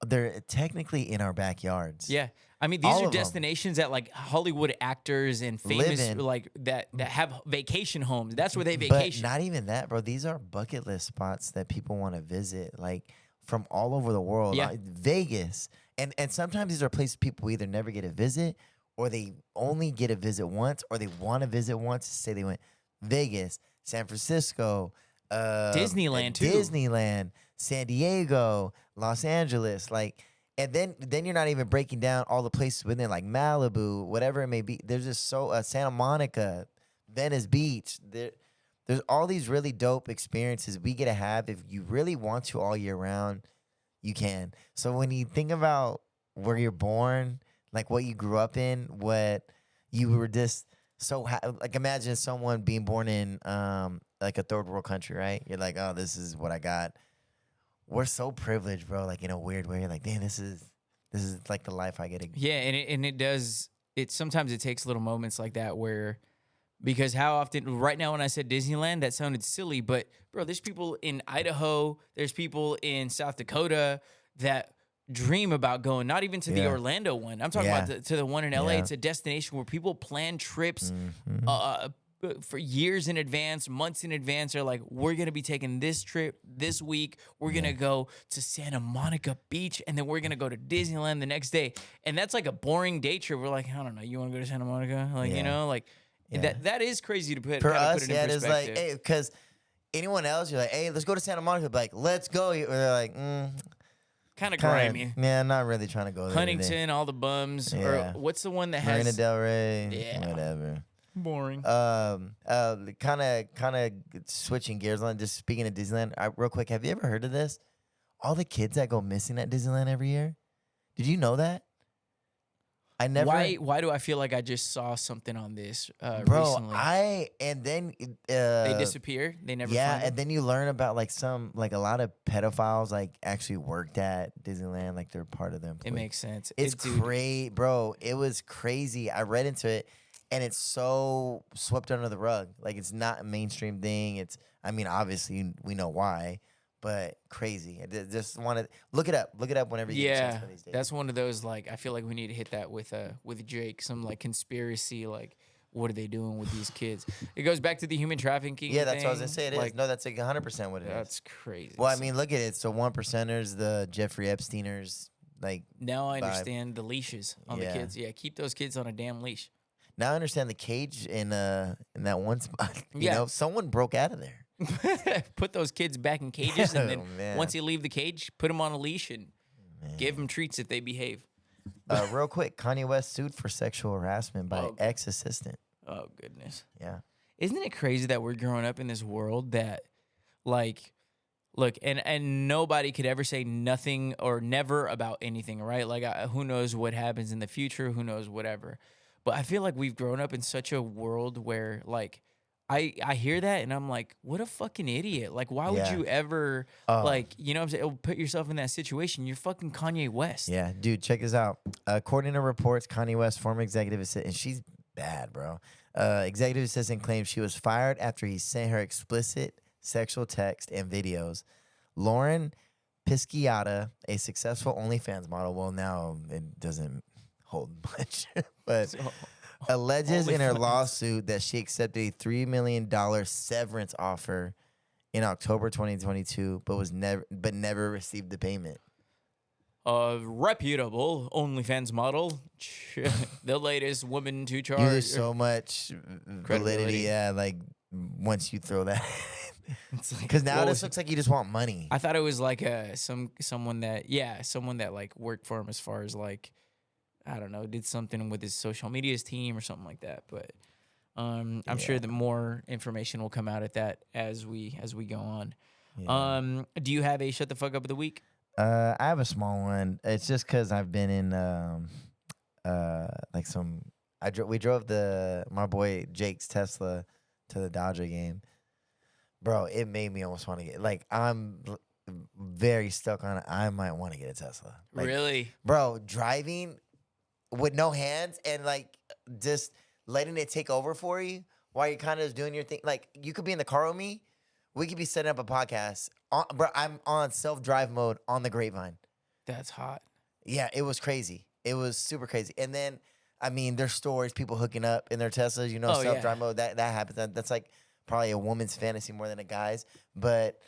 S2: They're technically in our backyards.
S1: Yeah. I mean, these
S2: All
S1: are
S2: of 'em.
S1: destinations that like Hollywood actors and
S2: Live
S1: famous
S2: in.
S1: like that have vacation homes. That's where they
S2: But
S1: vacation.
S2: not even that, bro. These are bucket list spots that people want to visit, like from all over the world.
S1: Yeah.
S2: Vegas, and sometimes these are places people either never get to visit, or they only get to visit once, or they want to visit once. Say they went Vegas, San Francisco,
S1: Disneyland, too.
S2: Disneyland, San Diego, Los Angeles, like. And then you're not even breaking down all the places within, like Malibu, whatever it may be. There's just Santa Monica, Venice Beach. There's all these really dope experiences we get to have. If you really want to all year round, you can. So when you think about where you're born, like what you grew up in, what you were just like imagine someone being born in like a third world country, right? You're like, oh, this is what I got. We're so privileged, bro. Like in a weird way, you're like, damn, this is like the life I get to.
S1: Yeah, and it does. It sometimes it takes little moments like that where, because how often right now when I said Disneyland, that sounded silly, but bro, there's people in Idaho, there's people in South Dakota that dream about going. Not even to the Orlando one. I'm talking about to the one in LA.
S2: Yeah.
S1: It's a destination where people plan trips. For years in advance, months in advance, they're like, we're going to be taking this trip this week. We're going to go to Santa Monica Beach, and then we're going to go to Disneyland the next day. And that's like a boring day trip. We're like, I don't know, you want to go to Santa Monica? Like, you know, like that is crazy to put,
S2: For
S1: kinda
S2: us,
S1: put it in
S2: it is
S1: perspective.
S2: like, hey, because anyone else, you're like, hey, let's go to Santa Monica. Like, let's go. Or they're like,
S1: Kind of grimy.
S2: Yeah, not really trying to go there.
S1: Huntington,
S2: today.
S1: all the bums.
S2: Yeah.
S1: Or what's the one that has...
S2: Marina Del Rey.
S1: Yeah.
S2: Whatever.
S1: Boring.
S2: Kind of switching gears on. Just speaking of Disneyland, real quick. Have you ever heard of this? All the kids that go missing at Disneyland every year. Did you know that? I never.
S1: Why do I feel like I just saw something on this
S2: Bro,
S1: recently?
S2: and then
S1: They disappear. They never.
S2: Yeah,
S1: find them?
S2: and then you learn about like a lot of pedophiles like actually worked at Disneyland, like they're part of them.
S1: It makes sense.
S2: It's great, bro. It was crazy. I read into it, and it's so swept under the rug. Like it's not a mainstream thing. It's, I mean, obviously we know why, but crazy. I just want to look it up. Look it up whenever you get a chance one of these days.
S1: That's one of those, like, I feel like we need to hit that with Jake. Some like conspiracy, like, what are they doing with these kids? It goes back to the human trafficking.
S2: Yeah, that's
S1: thing.
S2: what I was gonna say. It
S1: like,
S2: is. No, that's like 100% what it is.
S1: That's crazy.
S2: Well, I mean, look at it. So 1%ers, the Jeffrey Epsteiners, like.
S1: Now I understand the leashes on the kids. Yeah, keep those kids on a damn leash.
S2: Now I understand the cage in that one spot. You know, someone broke out of there.
S1: Put those kids back in cages, and then once you leave the cage, put them on a leash and give them treats if they behave.
S2: Real quick, Kanye West sued for sexual harassment by ex-assistant.
S1: Oh, goodness.
S2: Yeah.
S1: Isn't it crazy that we're growing up in this world that, like, look, and nobody could ever say nothing or never about anything, right? Like, who knows what happens in the future? Who knows whatever? But I feel like we've grown up in such a world where, like, I hear that and I'm like, what a fucking idiot. Like, why would you ever, like, you know what I'm saying, put yourself in that situation? You're fucking Kanye West.
S2: Yeah, dude, check this out. According to reports, Kanye West, former executive assistant, and she's bad, bro. Executive assistant claims she was fired after he sent her explicit sexual text and videos. Lauren Pisciata, a successful OnlyFans model, well, now it doesn't hold much, but alleges in her lawsuit that she accepted a $3 million severance offer in October 2022, but never received the payment.
S1: A reputable OnlyFans model, the latest woman to charge.
S2: There's so much validity, yeah. Like once you throw that, because now this looks like you just want money.
S1: I thought it was like someone that like worked for him as far as like, I don't know, did something with his social media's team or something like that. But I'm sure that more information will come out at that as we go on. Yeah. Do you have a shut the fuck up of the week?
S2: I have a small one. It's just because I've been in like some. We drove my boy Jake's Tesla to the Dodger game. Bro, it made me almost want to get, like, I'm very stuck on it. I might want to get a Tesla. Like,
S1: really?
S2: Bro, driving with no hands and like just letting it take over for you. while you're kind of just doing your thing. Like you could be in the car with me. We could be setting up a podcast. Bro, I'm on self-drive mode on the Grapevine.
S1: That's hot.
S2: Yeah, it was crazy. It was super crazy. And then, I mean, there's stories, people hooking up in their Teslas,
S1: Oh,
S2: self-drive
S1: yeah.
S2: mode. That happens. That's like probably a woman's fantasy more than a guy's. But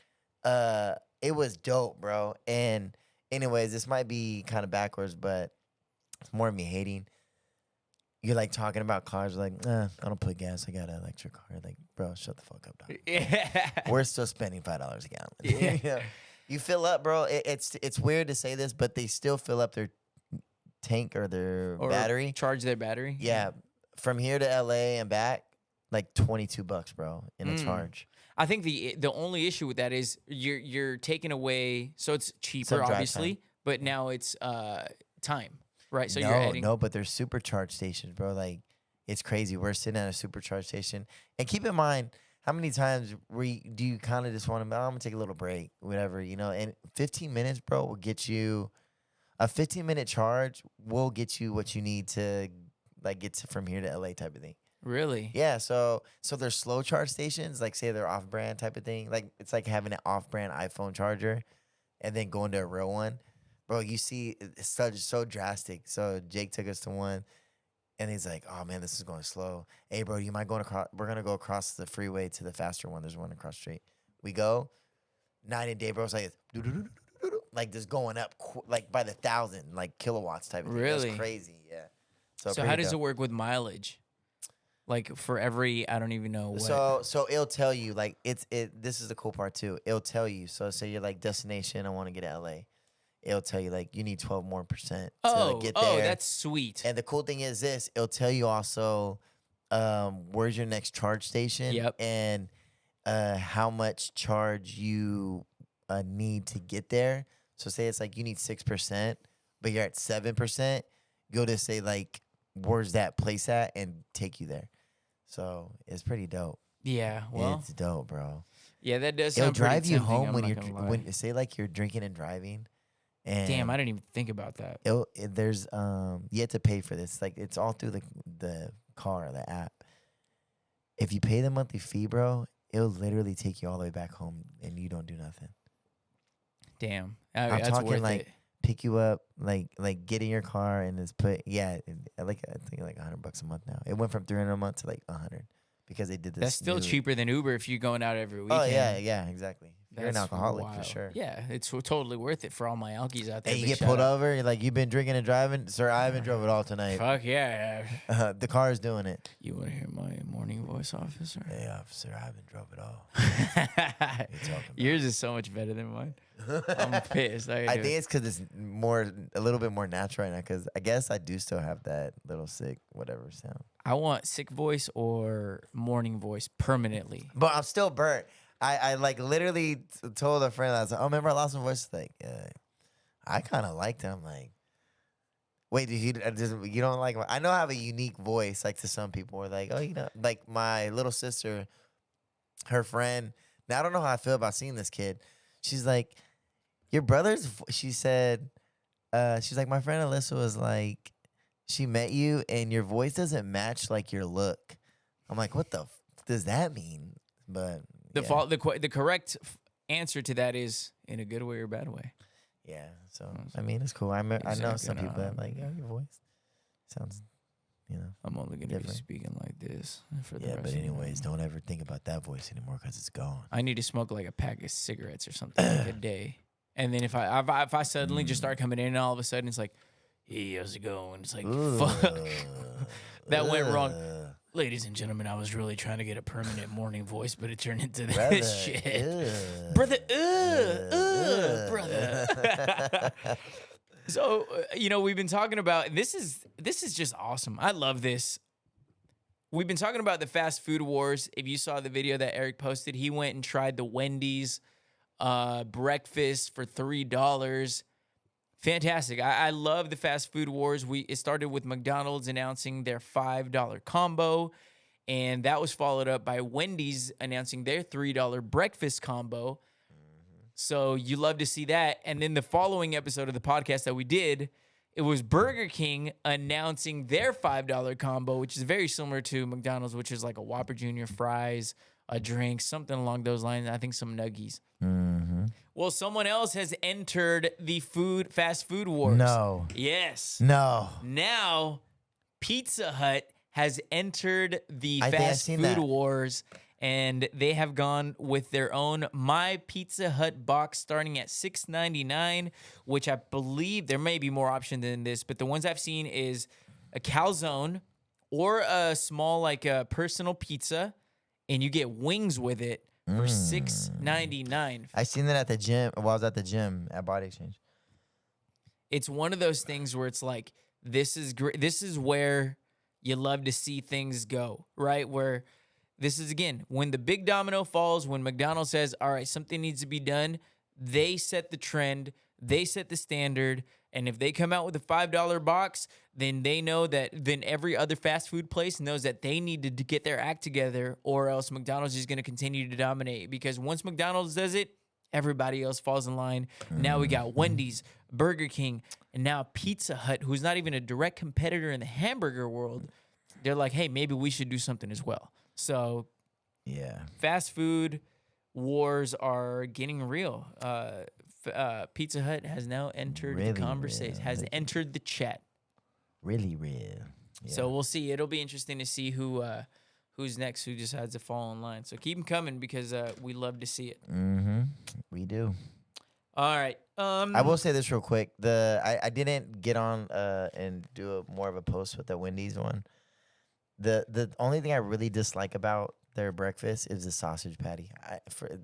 S2: it was dope, bro. And anyways, this might be kind of backwards, but it's more of me hating. You're like talking about cars, like, I don't put gas. I got an electric car. Like, bro, shut the fuck up, dog.
S1: Yeah.
S2: We're still spending $5 a gallon.
S1: Yeah.
S2: You know? You fill up, bro. It's weird to say this, but they still fill up their tank or their
S1: Or
S2: battery.
S1: charge their battery.
S2: Yeah, from here to LA and back, like $22, bro, in a
S1: Mm.
S2: charge.
S1: I think the only issue with that is you're taking away, so it's cheaper,
S2: Self-drive
S1: obviously,
S2: time.
S1: but now it's time, right? So
S2: no,
S1: you're adding.
S2: no, but there's supercharge stations, bro. Like it's crazy. We're sitting at a supercharge station, and keep in mind how many times do you kind of just want to? I'm gonna take a little break, whatever, And 15 minutes, bro, will get you a 15-minute charge. Will get you what you need to like get from here to LA type of thing.
S1: Really?
S2: Yeah, so there's slow charge stations, like say they're off-brand type of thing. Like it's like having an off-brand iPhone charger and then going to a real one. Bro, you see it's so drastic. So Jake took us to one and he's like, "Oh man, this is going slow. Hey bro, you mind going across? We're gonna go across the freeway to the faster one. There's one across the street. We go, night and day, bro. It's like like just going up like by the 1,000 like kilowatts type of thing.
S1: Really?
S2: That's crazy, yeah.
S1: So how does it work with mileage? Like for every, I don't even know what.
S2: So it'll tell you like this is the cool part too. It'll tell you. So say you're like destination, I want to get to LA. It'll tell you like you need 12% more to get there.
S1: Oh, that's sweet.
S2: And the cool thing is this, it'll tell you also where's your next charge station.
S1: Yep.
S2: And how much charge you need to get there. So say it's like you need 6%, but you're at 7%, go to say like where's that place at and take you there. So it's pretty dope.
S1: Yeah, well,
S2: It's dope, bro.
S1: yeah, that does
S2: It'll
S1: sound pretty
S2: drive you
S1: tempting,
S2: home
S1: I'm
S2: when
S1: not
S2: you're
S1: gonna lie.
S2: when say like you're drinking and driving. And
S1: Damn, I didn't even think about that.
S2: there's you have to pay for this. Like it's all through the car, the app. If you pay the monthly fee, bro, it'll literally take you all the way back home and you don't do nothing.
S1: Damn,
S2: I'm
S1: that's
S2: talking
S1: worth
S2: like
S1: it.
S2: pick you up, like get in your car and just put I think like $100 a month now. It went from 300 a month to like 100 because they did this.
S1: That's still
S2: new-
S1: cheaper than Uber if you're going out every weekend.
S2: Oh yeah, exactly. You're an
S1: That's
S2: alcoholic for
S1: wild.
S2: sure.
S1: Yeah, it's totally worth it for all my alkies out there.
S2: Hey, you
S1: Big
S2: get
S1: shout
S2: pulled
S1: out.
S2: over. You're like, you've been drinking and driving, sir. I haven't drove at all tonight.
S1: Fuck yeah.
S2: The car is doing it.
S1: You want to hear my morning voice, officer?
S2: Hey, officer, I haven't drove at all. What are you talking about?
S1: Yours is so much better than mine. I'm pissed.
S2: I think it's because it's a little bit more natural right now. Because I guess I do still have that little sick whatever sound.
S1: I want sick voice or morning voice permanently.
S2: But I'm still burnt. I like literally told a friend, I was like, "Oh, remember I lost my voice?" Like, I kind of liked it. I'm like, wait, you don't like my? I know I have a unique voice. Like to some people, are like, oh, like my little sister, her friend. Now I don't know how I feel about seeing this kid. She's like, your brother's. She said, she's like, my friend Alyssa was like, she met you and your voice doesn't match like your look. I'm like, what the does that mean? But
S1: The correct answer to that is in a good way or bad way.
S2: yeah, so I mean it's cool. I know some people that like your voice sounds,
S1: I'm only gonna
S2: different.
S1: be speaking like this for the
S2: yeah.
S1: rest
S2: But
S1: of the
S2: anyways,
S1: night.
S2: don't ever think about that voice anymore because it's gone.
S1: I need to smoke like a pack of cigarettes or something like a day, and then if I suddenly just start coming in, and all of a sudden it's like, hey, how's it going? It's like, fuck, that went wrong. Ladies and gentlemen, I was really trying to get a permanent morning voice, but it turned into this shit. Brother, brother. So, we've been talking about, this is just awesome. I love this. We've been talking about the fast food wars. If you saw the video that Eric posted, he went and tried the Wendy's breakfast for $3. Fantastic. I love the fast food wars. It started with McDonald's announcing their $5 combo, and that was followed up by Wendy's announcing their $3 breakfast combo. So you love to see that. And then the following episode of the podcast that we did, It was Burger King announcing their $5 combo, which is very similar to McDonald's, which is like a Whopper Jr., fries, a drink, something along those lines. I think some nuggies.
S2: Mm-hmm.
S1: Well, someone else has entered the fast food wars.
S2: No.
S1: Yes.
S2: No.
S1: Now, Pizza Hut has entered the
S2: I think I've
S1: fast
S2: seen
S1: food
S2: that.
S1: wars, and they have gone with their own My Pizza Hut box starting at $6.99, which I believe there may be more option than this, but the ones I've seen is a calzone or a small like a personal pizza, and you get wings with it for $6.99.
S2: I seen that at the gym. While I was at the gym at Body Exchange.
S1: It's one of those things where it's like, this is great. This is where you love to see things go, right? Where this is, again, when the big domino falls, when McDonald's says, all right, something needs to be done, they set the trend, they set the standard, and if they come out with a $5 box, then they know that, then every other fast food place knows that they need to get their act together, or else McDonald's is going to continue to dominate. Because once McDonald's does it, everybody else falls in line. Now we got Wendy's, Burger King, and now Pizza Hut, who's not even a direct competitor in the hamburger world. They're like, hey, maybe we should do something as well. So,
S2: yeah,
S1: fast food wars are getting real. Pizza Hut has now entered
S2: Really
S1: the conversation,
S2: real.
S1: has entered the chat.
S2: Really real. Yeah.
S1: So we'll see. It'll be interesting to see who's next, who decides to fall in line. So keep them coming because we love to see it.
S2: Mm-hmm. We do.
S1: All right.
S2: I will say this real quick. I didn't get on and do more of a post with the Wendy's one. The only thing I really dislike about their breakfast is the sausage patty. For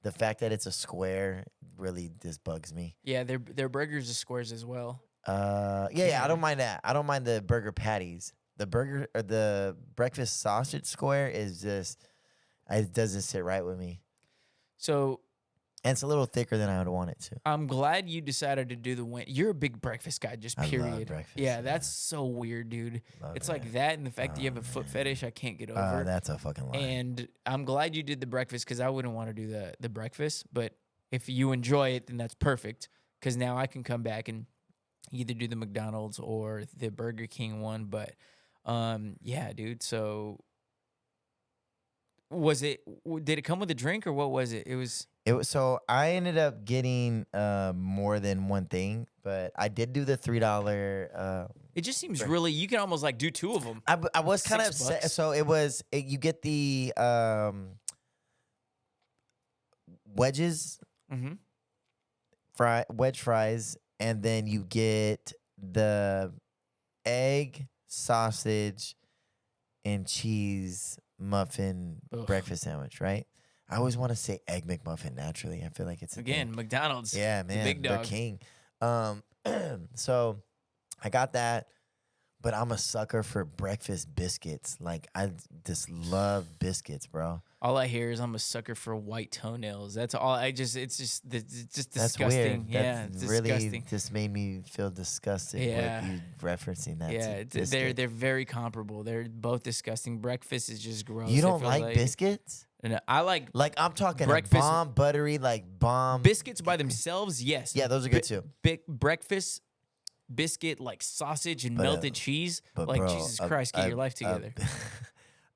S2: the fact that it's a square really just bugs me.
S1: Yeah, their burgers are squares as well.
S2: Yeah, I don't mind that. I don't mind the burger patties. The breakfast sausage square is just, it doesn't sit right with me.
S1: So,
S2: and it's a little thicker than I would want it to.
S1: I'm glad you decided to do the win. You're a big breakfast guy, just period.
S2: I love breakfast.
S1: Yeah, that's so weird, dude. It's like that, and the fact that you have a foot fetish, I can't get over.
S2: That's a fucking lie.
S1: And I'm glad you did the breakfast because I wouldn't want to do the breakfast. But if you enjoy it, then that's perfect. Because now I can come back and either do the McDonald's or the Burger King one. But yeah, dude. So did it come with a drink or what was it? It was.
S2: So I ended up getting more than one thing, but I did do the $3.
S1: It just seems really, you can almost like do two of them.
S2: I was kind of upset.
S1: $6.
S2: So you get the wedges, wedge fries, and then you get the egg, sausage, and cheese muffin breakfast sandwich, right? I always want to say Egg McMuffin naturally. I feel like it's
S1: again, McDonald's.
S2: Yeah, man.
S1: The big dog.
S2: They're king. So I got that, but I'm a sucker for breakfast biscuits. Like, I just love biscuits, bro.
S1: All I hear is I'm a sucker for white toenails. That's all. It's just disgusting.
S2: That's weird.
S1: Yeah,
S2: That's
S1: it's
S2: really
S1: disgusting.
S2: just made me feel disgusted
S1: Yeah.
S2: with you referencing that.
S1: Yeah,
S2: to biscuit.
S1: they're very comparable. They're both disgusting. Breakfast is just gross.
S2: You
S1: I
S2: don't
S1: feel
S2: like biscuits?
S1: No, I like
S2: I'm talking
S1: breakfast-
S2: a bomb, buttery, like bomb.
S1: biscuits by themselves. Yes.
S2: Yeah, those are good too.
S1: Big breakfast biscuit like sausage and melted cheese.
S2: But
S1: like
S2: bro,
S1: Jesus Christ, get your life together.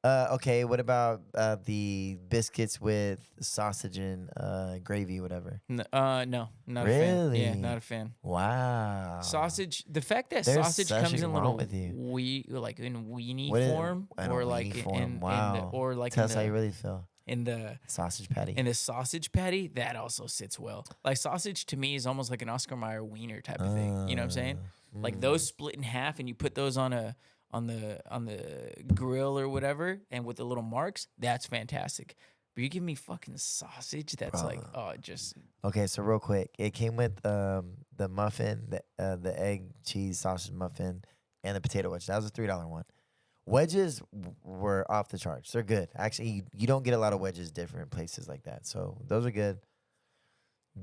S2: Okay, what about the biscuits with sausage and gravy, whatever?
S1: No, not a fan.
S2: Really?
S1: Yeah, not a fan.
S2: Wow.
S1: Sausage. The fact that
S2: There's
S1: sausage
S2: something
S1: comes in
S2: wrong
S1: little
S2: with you.
S1: like in weenie
S2: What is-
S1: form,
S2: in a
S1: or like
S2: weenie form.
S1: in
S2: Wow.
S1: or like
S2: Tell
S1: in
S2: us how you
S1: the,
S2: really feel.
S1: in the
S2: Sausage patty.
S1: in the sausage patty, that also sits well. Like sausage to me is almost like an Oscar Mayer wiener type of thing. You know what I'm saying? Like those split in half, and you put those on the grill or whatever, and with the little marks, that's fantastic. But you give me fucking sausage, that's like, oh, just
S2: Okay, so real quick, it came with the muffin, the egg, cheese, sausage muffin, and the potato wedge. That was a $3 one. Wedges were off the charts. They're good. Actually, you don't get a lot of wedges different places like that. So those are good.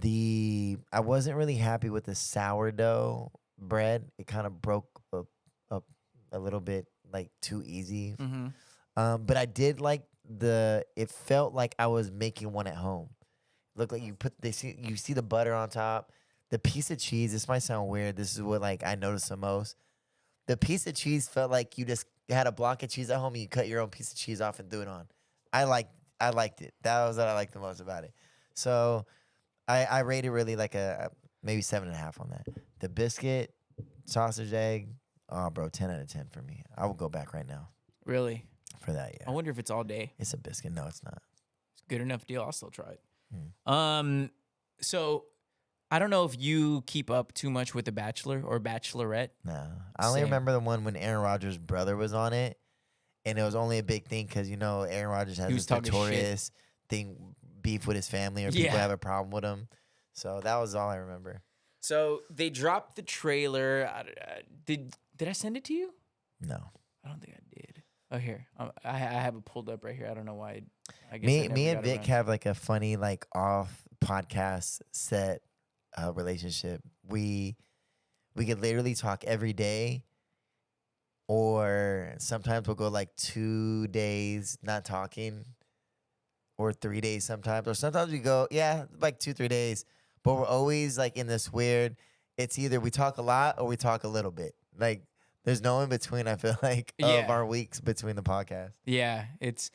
S2: I wasn't really happy with the sourdough bread. It kind of broke up a little bit, like, too easy. But I did like it felt like I was making one at home. Looked like you see the butter on top. the piece of cheese. This might sound weird. This is what like I noticed the most. The piece of cheese felt like you just had a block of cheese at home and you cut your own piece of cheese off and threw it on. I liked it. That was what I liked the most about it. So I rated really like a maybe 7.5 on that. The biscuit, sausage, egg. Oh, bro, 10 out of 10 for me. I will go back right now
S1: Really?
S2: for that.
S1: I
S2: Yeah,
S1: wonder if it's all day.
S2: it's a biscuit. No, it's not.
S1: It's a good enough deal. I'll still try it.
S2: Mm.
S1: So I don't know if you keep up too much with The Bachelor or Bachelorette.
S2: No, I only
S1: Same.
S2: remember the one when Aaron Rodgers' brother was on it, and it was only a big thing because Aaron Rodgers has
S1: He was
S2: this
S1: talking
S2: notorious thing beef with his family or people
S1: Yeah.
S2: have a problem with him. So that was all I remember.
S1: So they dropped the trailer. Did I send it to you?
S2: No,
S1: I don't think I did. Oh, here. I have it pulled up right here. I don't know why. I guess I
S2: me
S1: never
S2: and
S1: got
S2: Vic
S1: around.
S2: have like a funny like off podcast set relationship. We could literally talk every day, or sometimes we'll go like 2 days not talking, or 3 days sometimes, or sometimes we go like 2-3 days. But we're always like in this weird. It's either we talk a lot or we talk a little bit. Like there's no in between. I feel like of
S1: Yeah.
S2: our weeks between the podcasts.
S1: Yeah, it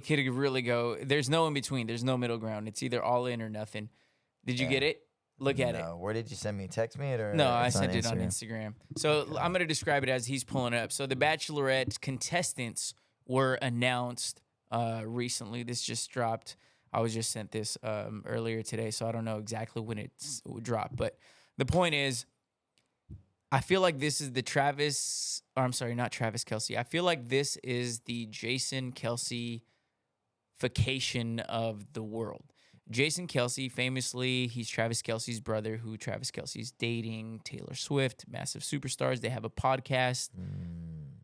S1: could really go. There's no in between. There's no middle ground. It's either all in or nothing. Did you
S2: Yeah.
S1: get it? Look at it.
S2: No, where did you send me? Text me it or
S1: No, I
S2: it's
S1: sent it on Instagram. So I'm going to describe it as he's pulling it up. So the Bachelorette contestants were announced recently. This just dropped. I was just sent this earlier today, so I don't know exactly when it's dropped. But the point is, I feel like this is the not Travis Kelce. I feel like this is the Jason Kelce-fication of the world. Jason Kelce, famously, he's Travis Kelce's brother, who Travis Kelce's dating Taylor Swift, massive superstars. They have a podcast,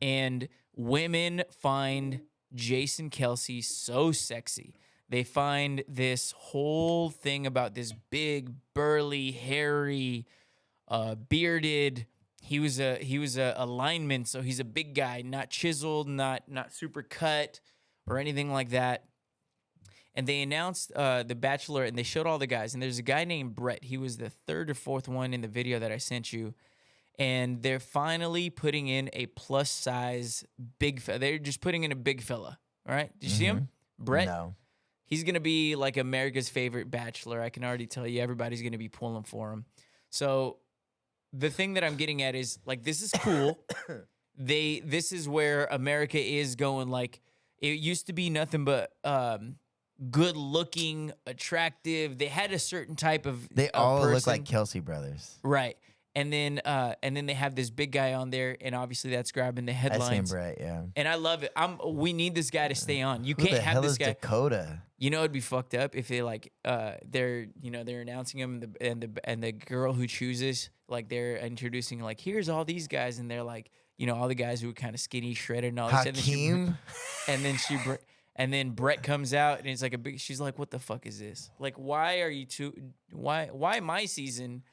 S1: and women find Jason Kelce so sexy. They find this whole thing about this big, burly, hairy, bearded. He was a lineman, so he's a big guy, not chiseled, not super cut or anything like that. And they announced The Bachelor, and they showed all the guys. And there's a guy named Brett. He was the third or fourth one in the video that I sent you. And they're finally putting in a plus size big fella. They're just putting in a big fella. All right. Did you see him? Brett?
S2: No.
S1: He's going to be like America's favorite bachelor. I can already tell you everybody's going to be pulling for him. So the thing that I'm getting at is, like, this is cool. This is where America is going. Like, it used to be nothing but good looking, attractive. They had a certain type of
S2: They all look
S1: person.
S2: like Kelce brothers.
S1: Right. And then they have this big guy on there, and obviously that's grabbing the
S2: I
S1: headlines.
S2: seen Brett, yeah.
S1: And I love it. We need this guy to stay on. You
S2: Who
S1: can't
S2: the
S1: have
S2: hell
S1: this
S2: is
S1: guy.
S2: Dakota?
S1: You know, it'd be fucked up if they they're announcing him and the girl who chooses, like, they're introducing, like, here's all these guys, and they're like, all the guys who are kind of skinny, shredded, and all this.
S2: Hakeem?
S1: And then Brett comes out, and it's like she's like, what the fuck is this? Like, why are you why my season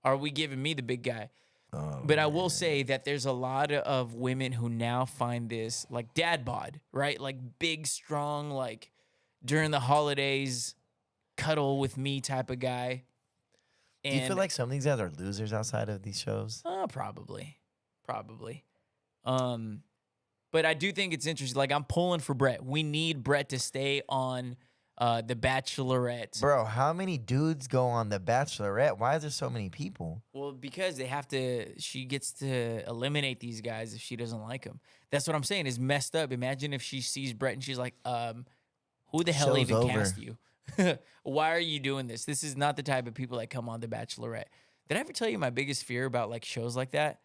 S1: are we giving me the big guy?
S2: Oh,
S1: But I will say that there's a lot of women who now find this like dad bod, right? Like big, strong, like during the holidays, cuddle with me type of guy.
S2: Do you feel like some of these guys are losers outside of these shows?
S1: Probably. But I do think it's interesting. Like, I'm pulling for Brett. We need Brett to stay on The Bachelorette.
S2: Bro, how many dudes go on The Bachelorette? Why is there so many people?
S1: Well, because she gets to eliminate these guys if she doesn't like them. That's what I'm saying is messed up. Imagine if she sees Brett and she's like, who the hell
S2: Show's
S1: even
S2: over.
S1: cast you? Why are you doing this? This is not the type of people that come on The Bachelorette. Did I ever tell you my biggest fear about like shows like that?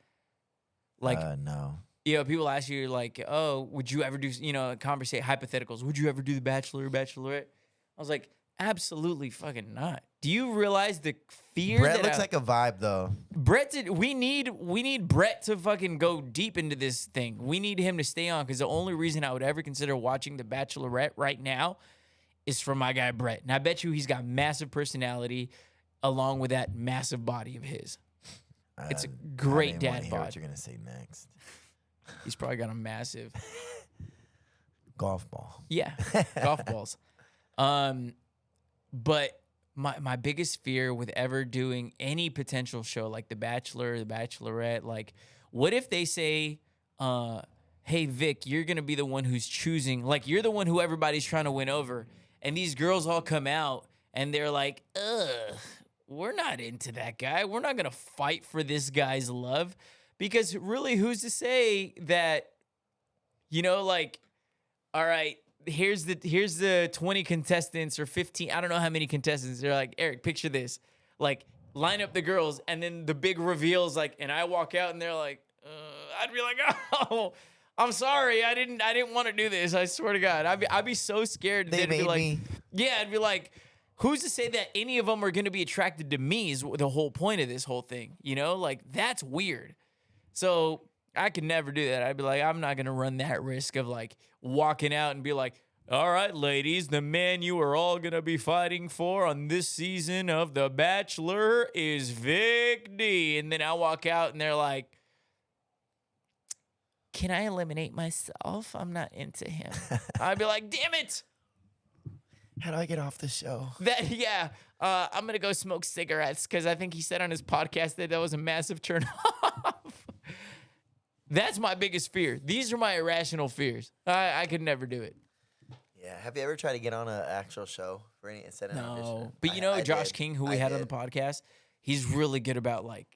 S1: Like,
S2: No.
S1: people ask you like, oh, would you ever do, conversate hypotheticals? Would you ever do The Bachelor or Bachelorette? I was like, absolutely fucking not. Do you realize the fear?
S2: Brett looks like a vibe though.
S1: We need Brett to fucking go deep into this thing. We need him to stay on, because the only reason I would ever consider watching The Bachelorette right now is for my guy Brett. And I bet you he's got massive personality along with that massive body of his. It's a great
S2: I
S1: dad
S2: want to hear
S1: bod.
S2: what you're gonna say next.
S1: He's probably got a massive
S2: Golf ball.
S1: golf balls. But my biggest fear with ever doing any potential show like The Bachelor, The Bachelorette, like what if they say, hey Vic, you're gonna be the one who's choosing, like you're the one who everybody's trying to win over, and these girls all come out and they're like, ugh, we're not into that guy. We're not gonna fight for this guy's love. Because really, who's to say that, like, all right, here's the 20 contestants or 15, I don't know how many contestants. They're like, Eric, picture this. Like, line up the girls, and then the big reveal's like, and I walk out and they're like, I'd be like, oh, I'm sorry, I didn't want to do this. I swear to God, I'd be so scared.
S2: They made me.
S1: Yeah, I'd be like, who's to say that any of them are going to be attracted to me? Is the whole point of this whole thing, Like that's weird. So I could never do that. I'd be like, I'm not going to run that risk of like walking out and be like, all right, ladies, the man you are all going to be fighting for on this season of The Bachelor is Vic D. And then I walk out and they're like, can I eliminate myself? I'm not into him. I'd be like, damn it.
S2: How do I get off the show?
S1: I'm going to go smoke cigarettes because I think he said on his podcast that was a massive turn off. That's my biggest fear. These are my irrational fears. I could never do it.
S2: Yeah. Have you ever tried to get on an actual show for any instead of an audition?
S1: No. But Josh King, who we had on the podcast, he's really good about like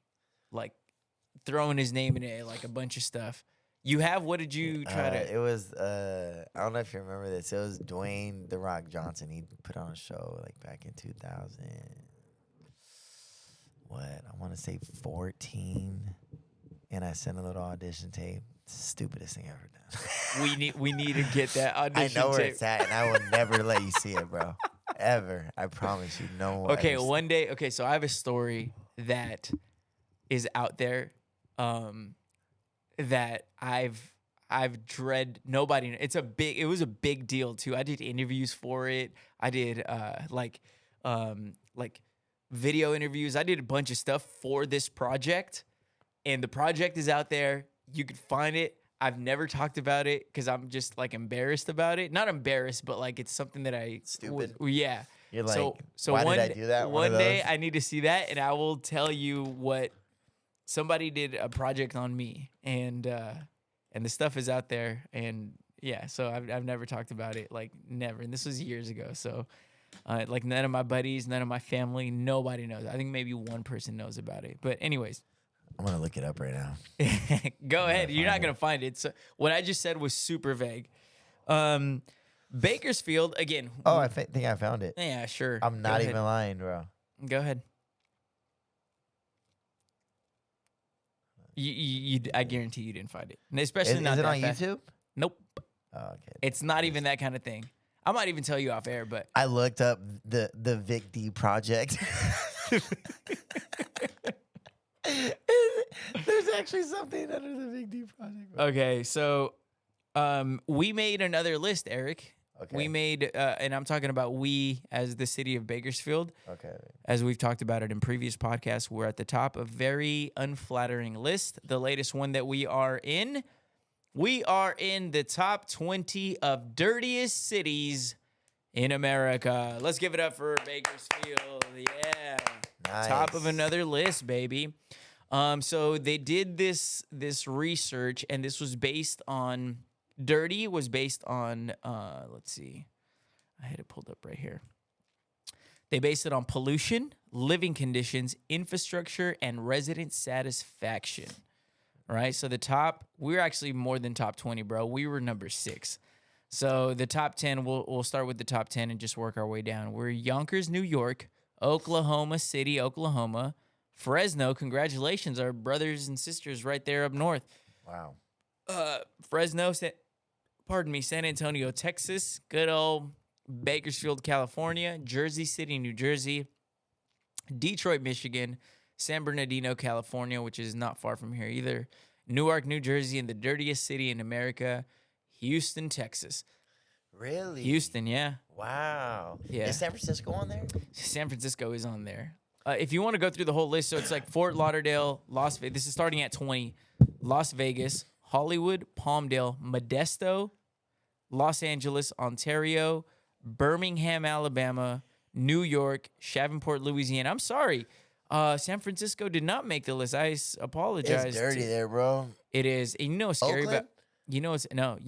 S1: throwing his name in a bunch of stuff. You have? What did you try to?
S2: It was I don't know if you remember this. It was Dwayne "The Rock" Johnson. He put on a show like back in 2000. What I want to say 14. And I sent a little audition tape. Stupidest thing I've ever done.
S1: we need to get that audition
S2: I know where
S1: tape.
S2: it's at, and I will never let you see it, bro. Ever. I promise you. No one.
S1: Okay, one day. Okay, so I have a story that is out there that I've dread. Nobody. It was a big deal too. I did interviews for it. I did like video interviews. I did a bunch of stuff for this project. And the project is out there. You could find it. I've never talked about it because I'm just like embarrassed about it. Not embarrassed, but like it's something that I
S2: stupid.
S1: Yeah.
S2: You're like,
S1: so
S2: why
S1: one,
S2: did I do that?
S1: One day I need to see that, and I will tell you what somebody did a project on me, and the stuff is out there, and yeah. So I've never talked about it, like never, and this was years ago. So like none of my buddies, none of my family, nobody knows. I think maybe one person knows about it, but anyways.
S2: I'm going to look it up right now.
S1: Go ahead. You're not going to find it. So what I just said was super vague. Bakersfield, again.
S2: Oh, I think I found it.
S1: Yeah, sure.
S2: I'm not even lying, bro.
S1: Go ahead. I guarantee you didn't find it. And especially not
S2: is it
S1: that
S2: on
S1: fast.
S2: YouTube?
S1: Nope.
S2: Oh, okay.
S1: It's not even that kind of thing. I might even tell you off air, but.
S2: I looked up the Vic D project. There's actually something under the Big D project. Bro.
S1: Okay, so we made another list, Eric.
S2: Okay.
S1: We made, and I'm talking about we as the city of Bakersfield.
S2: Okay.
S1: As we've talked about it in previous podcasts, we're at the top of very unflattering list. The latest one that we are in the top 20 of dirtiest cities in America. Let's give it up for Bakersfield. Yeah.
S2: Nice.
S1: Top of another list, baby. So they did this research, and this was based on dirty was based on let's see. I had it pulled up right here. They based it on pollution, living conditions, infrastructure, and resident satisfaction. Right? So the top, we're actually more than top 20, bro. We were number 6. So the top 10, we'll start with the top 10 and just work our way down. We're Yonkers, New York, Oklahoma City, Oklahoma, Fresno. Congratulations, our brothers and sisters right there up north.
S2: Wow.
S1: Fresno, San Antonio, Texas, good old Bakersfield, California, Jersey City, New Jersey, Detroit, Michigan, San Bernardino, California, which is not far from here either, Newark, New Jersey, and the dirtiest city in America, Houston, Texas.
S2: Really?
S1: Houston, yeah.
S2: Wow.
S1: Yeah.
S2: Is San Francisco on there?
S1: San Francisco is on there. If you want to go through the whole list, so it's like Fort Lauderdale, Las Vegas. This is starting at 20. Las Vegas, Hollywood, Palmdale, Modesto, Los Angeles, Ontario, Birmingham, Alabama, New York, Shreveport, Louisiana. I'm sorry. San Francisco did not make the list. I apologize.
S2: It's dirty there, bro.
S1: It is. And you know what's scary
S2: Oakland?
S1: about you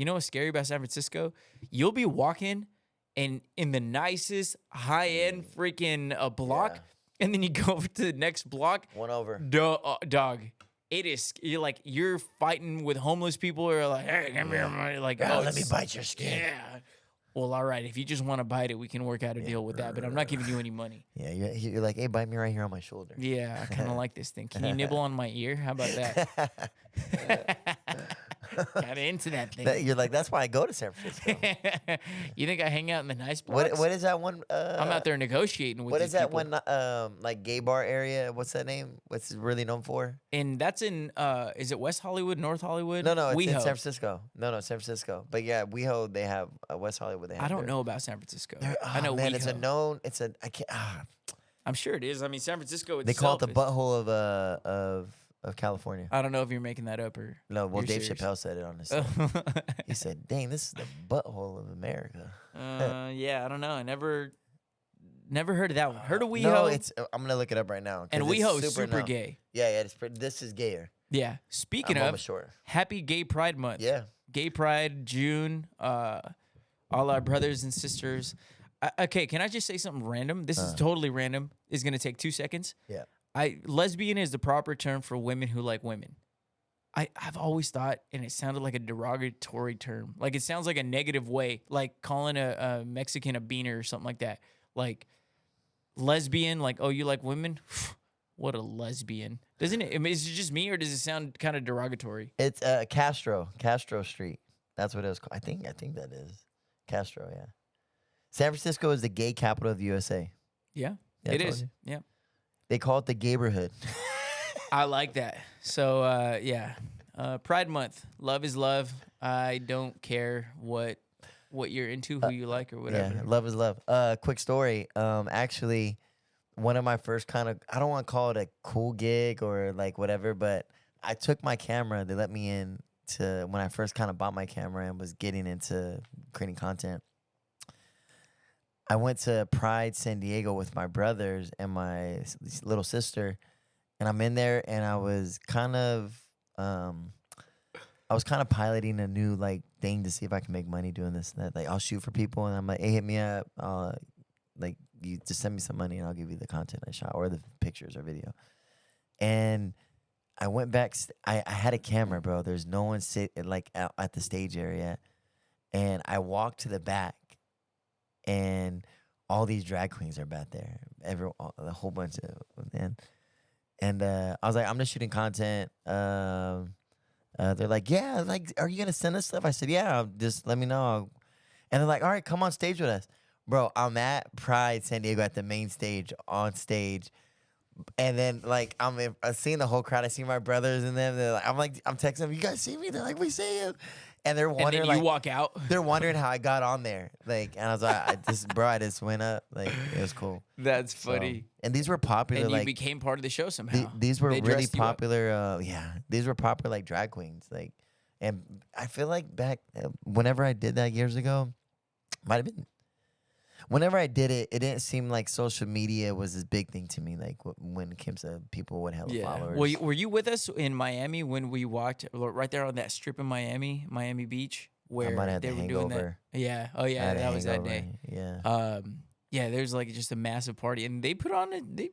S1: know what's scary about San Francisco? You'll be walking and in the nicest high-end freaking block,
S2: Yeah.
S1: and then you go over to the next block.
S2: One over.
S1: Dog. It is you're fighting with homeless people who are like, hey, give me your money. Like,
S2: Oh,
S1: oh,
S2: let me
S1: it's-
S2: bite your skin.
S1: Yeah. Well, all right. If you just want to bite it, we can work out a deal with that. But I'm not giving you any money.
S2: Yeah, you're like, hey, bite me right here on my shoulder.
S1: Yeah, I kind of like this thing. Can you nibble on my ear? How about that? Got into that thing.
S2: You're like, that's why I go to San Francisco.
S1: You think I hang out in the nice blocks?
S2: What is that one?
S1: I'm out there negotiating with
S2: What
S1: these
S2: is that
S1: people.
S2: one? Like gay bar area? What's that name? What's it really known for?
S1: And that's in, is it West Hollywood, North Hollywood?
S2: No, it's in
S1: WeHo.
S2: San Francisco. No, San Francisco. But yeah, WeHo, they have West Hollywood. They have
S1: I don't
S2: their-
S1: know about San Francisco.
S2: I
S1: I know
S2: man,
S1: WeHo.
S2: it's a known. It's a. I can't.
S1: I'm sure it is. I mean, San Francisco
S2: They call it the
S1: itself is-
S2: butthole of California.
S1: I don't know if you're making that up or.
S2: No, well,
S1: you're
S2: Dave
S1: serious.
S2: Chappelle said it on his. He said, "Dang, this is the butthole of America."
S1: Yeah, I don't know. I never heard of that one. Heard of WeHo?
S2: No, it's. I'm gonna look it up right now. 'cause
S1: and
S2: it's
S1: WeHo is super
S2: known.
S1: gay.
S2: Yeah. This is gayer.
S1: Yeah. Speaking
S2: I'm
S1: of,
S2: almost sure.
S1: happy Gay Pride Month.
S2: Yeah.
S1: Gay Pride, June. All our brothers and sisters. Okay, can I just say something random? This is totally random. It's gonna take 2 seconds.
S2: Yeah.
S1: Lesbian is the proper term for women who like women. I've always thought, and it sounded like a derogatory term. Like it sounds like a negative way, like calling a Mexican a beaner or something like that. Like lesbian, like, oh, you like women? What a lesbian. Doesn't it? I mean, is it just me or does it sound kind of derogatory?
S2: It's Castro Street. That's what it was called. I think that is Castro. Yeah. San Francisco is the gay capital of the USA.
S1: Yeah,
S2: Yeah, I
S1: it
S2: told
S1: is.
S2: you.
S1: Yeah.
S2: They call it the gayborhood.
S1: I like that. So, yeah. Pride Month. Love is love. I don't care what you're into, who you like, or whatever.
S2: Yeah, love is love. Quick story. Actually, one of my first kind of, I don't want to call it a cool gig or like whatever, but I took my camera. They let me in to when I first kind of bought my camera and was getting into creating content. I went to Pride San Diego with my brothers and my little sister, and I'm in there, and I was kind of piloting a new like thing to see if I can make money doing this and that. Like I'll shoot for people, and I'm like, hey, hit me up. Like you just send me some money, and I'll give you the content I shot or the pictures or video. And I went back. I had a camera, bro. There's no one like out at the stage area, and I walked to the back. And all these drag queens are back there, a whole bunch of them. And I was like, I'm just shooting content. They're like, yeah, like, are you gonna send us stuff? I said, yeah, just let me know. And they're like, all right, come on stage with us, bro. I'm at Pride San Diego at the main stage on stage. And then like I'm seeing the whole crowd. I see my brothers and them. They're like, I'm texting them. You guys see me? They're like, we see you. And they're
S1: And
S2: wondering,
S1: then you
S2: like,
S1: walk out.
S2: they're wondering how I got on there. Like, and I was like, I just went up. Like, it was cool.
S1: That's
S2: So-
S1: funny.
S2: and these were popular.
S1: And you
S2: like,
S1: became part of the show somehow.
S2: these were
S1: They
S2: really
S1: dressed you up.
S2: popular. These were popular like drag queens. Like, and I feel like back whenever I did that years ago, might have been. Whenever I did it, it didn't seem like social media was this big thing to me. Like when it came to people with hella followers.
S1: Were you with us in Miami when we walked right there on that strip in Miami Beach, where
S2: might have
S1: they
S2: the
S1: were doing that?
S2: hangover.
S1: Yeah. Oh
S2: I
S1: yeah,
S2: had a
S1: that was that
S2: hangover.
S1: day.
S2: Yeah.
S1: Yeah, there's like just a massive party, and they put on they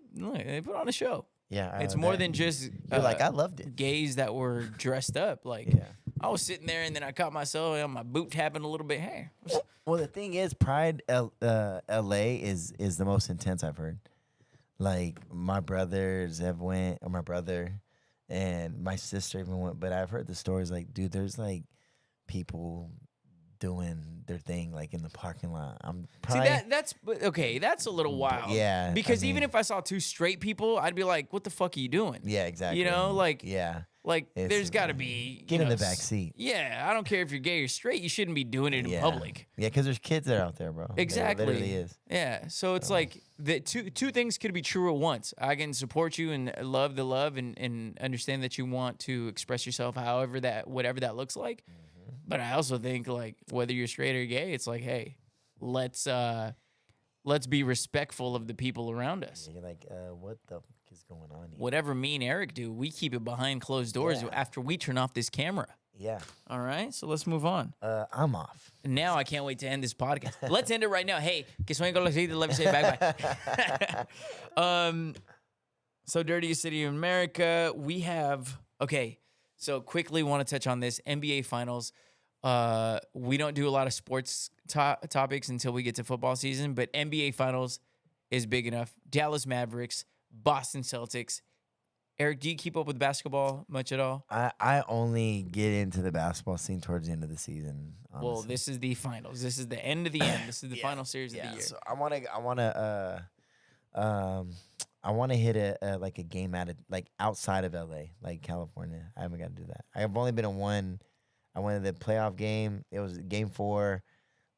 S1: put on a show.
S2: Yeah.
S1: It's
S2: I
S1: more
S2: bet.
S1: than just
S2: You're like, I loved it.
S1: gays that were dressed up. Like
S2: Yeah.
S1: I was sitting there, and then I caught myself on my boot tapping a little bit. Hey,
S2: Well, the thing is, Pride LA is the most intense I've heard. Like my brothers have went, or my brother and my sister even went. But I've heard the stories. Like, dude, there's like people doing their thing like in the parking lot. I'm probably,
S1: see that's okay. That's a little wild.
S2: Yeah, I
S1: because even
S2: mean-
S1: if I saw two straight people, I'd be like, "What the fuck are you doing?"
S2: Yeah, exactly.
S1: You know, like
S2: yeah,
S1: Like,
S2: It's,
S1: there's got to be
S2: get
S1: you
S2: in
S1: know,
S2: the back seat.
S1: Yeah, I don't care if you're gay or straight. You shouldn't be doing it in
S2: Yeah.
S1: public.
S2: Yeah, because there's kids that are out there, bro.
S1: Exactly.
S2: There literally is.
S1: Yeah. So it's like the two things could be true at once. I can support you and love the love and understand that you want to express yourself whatever that looks like. But I also think like whether you're straight or gay, it's like, hey, let's let's be respectful of the people around us.
S2: You're like, what the fuck is going on here?
S1: Whatever me and Eric do, we keep it behind closed doors
S2: Yeah.
S1: after we turn off this camera.
S2: Yeah.
S1: All right, so let's move on.
S2: I'm off.
S1: Now I can't wait to end this podcast. Let's end it right now. Hey, que sueño con los hijos, let me say bye. So dirtiest city in America. We have, okay, so quickly want to touch on this. NBA Finals. We don't do a lot of sports topics until we get to football season, but NBA Finals is big enough. Dallas Mavericks, Boston Celtics. Eric, do you keep up with basketball much at all?
S2: I only get into the basketball scene towards the end of the season. Honestly.
S1: Well, this is the finals. This is the end of the end. This is the final series of the year.
S2: So I want to hit a game like outside of LA, like California. I haven't got to do that. I've only been in one. I went to the playoff game. It was game 4,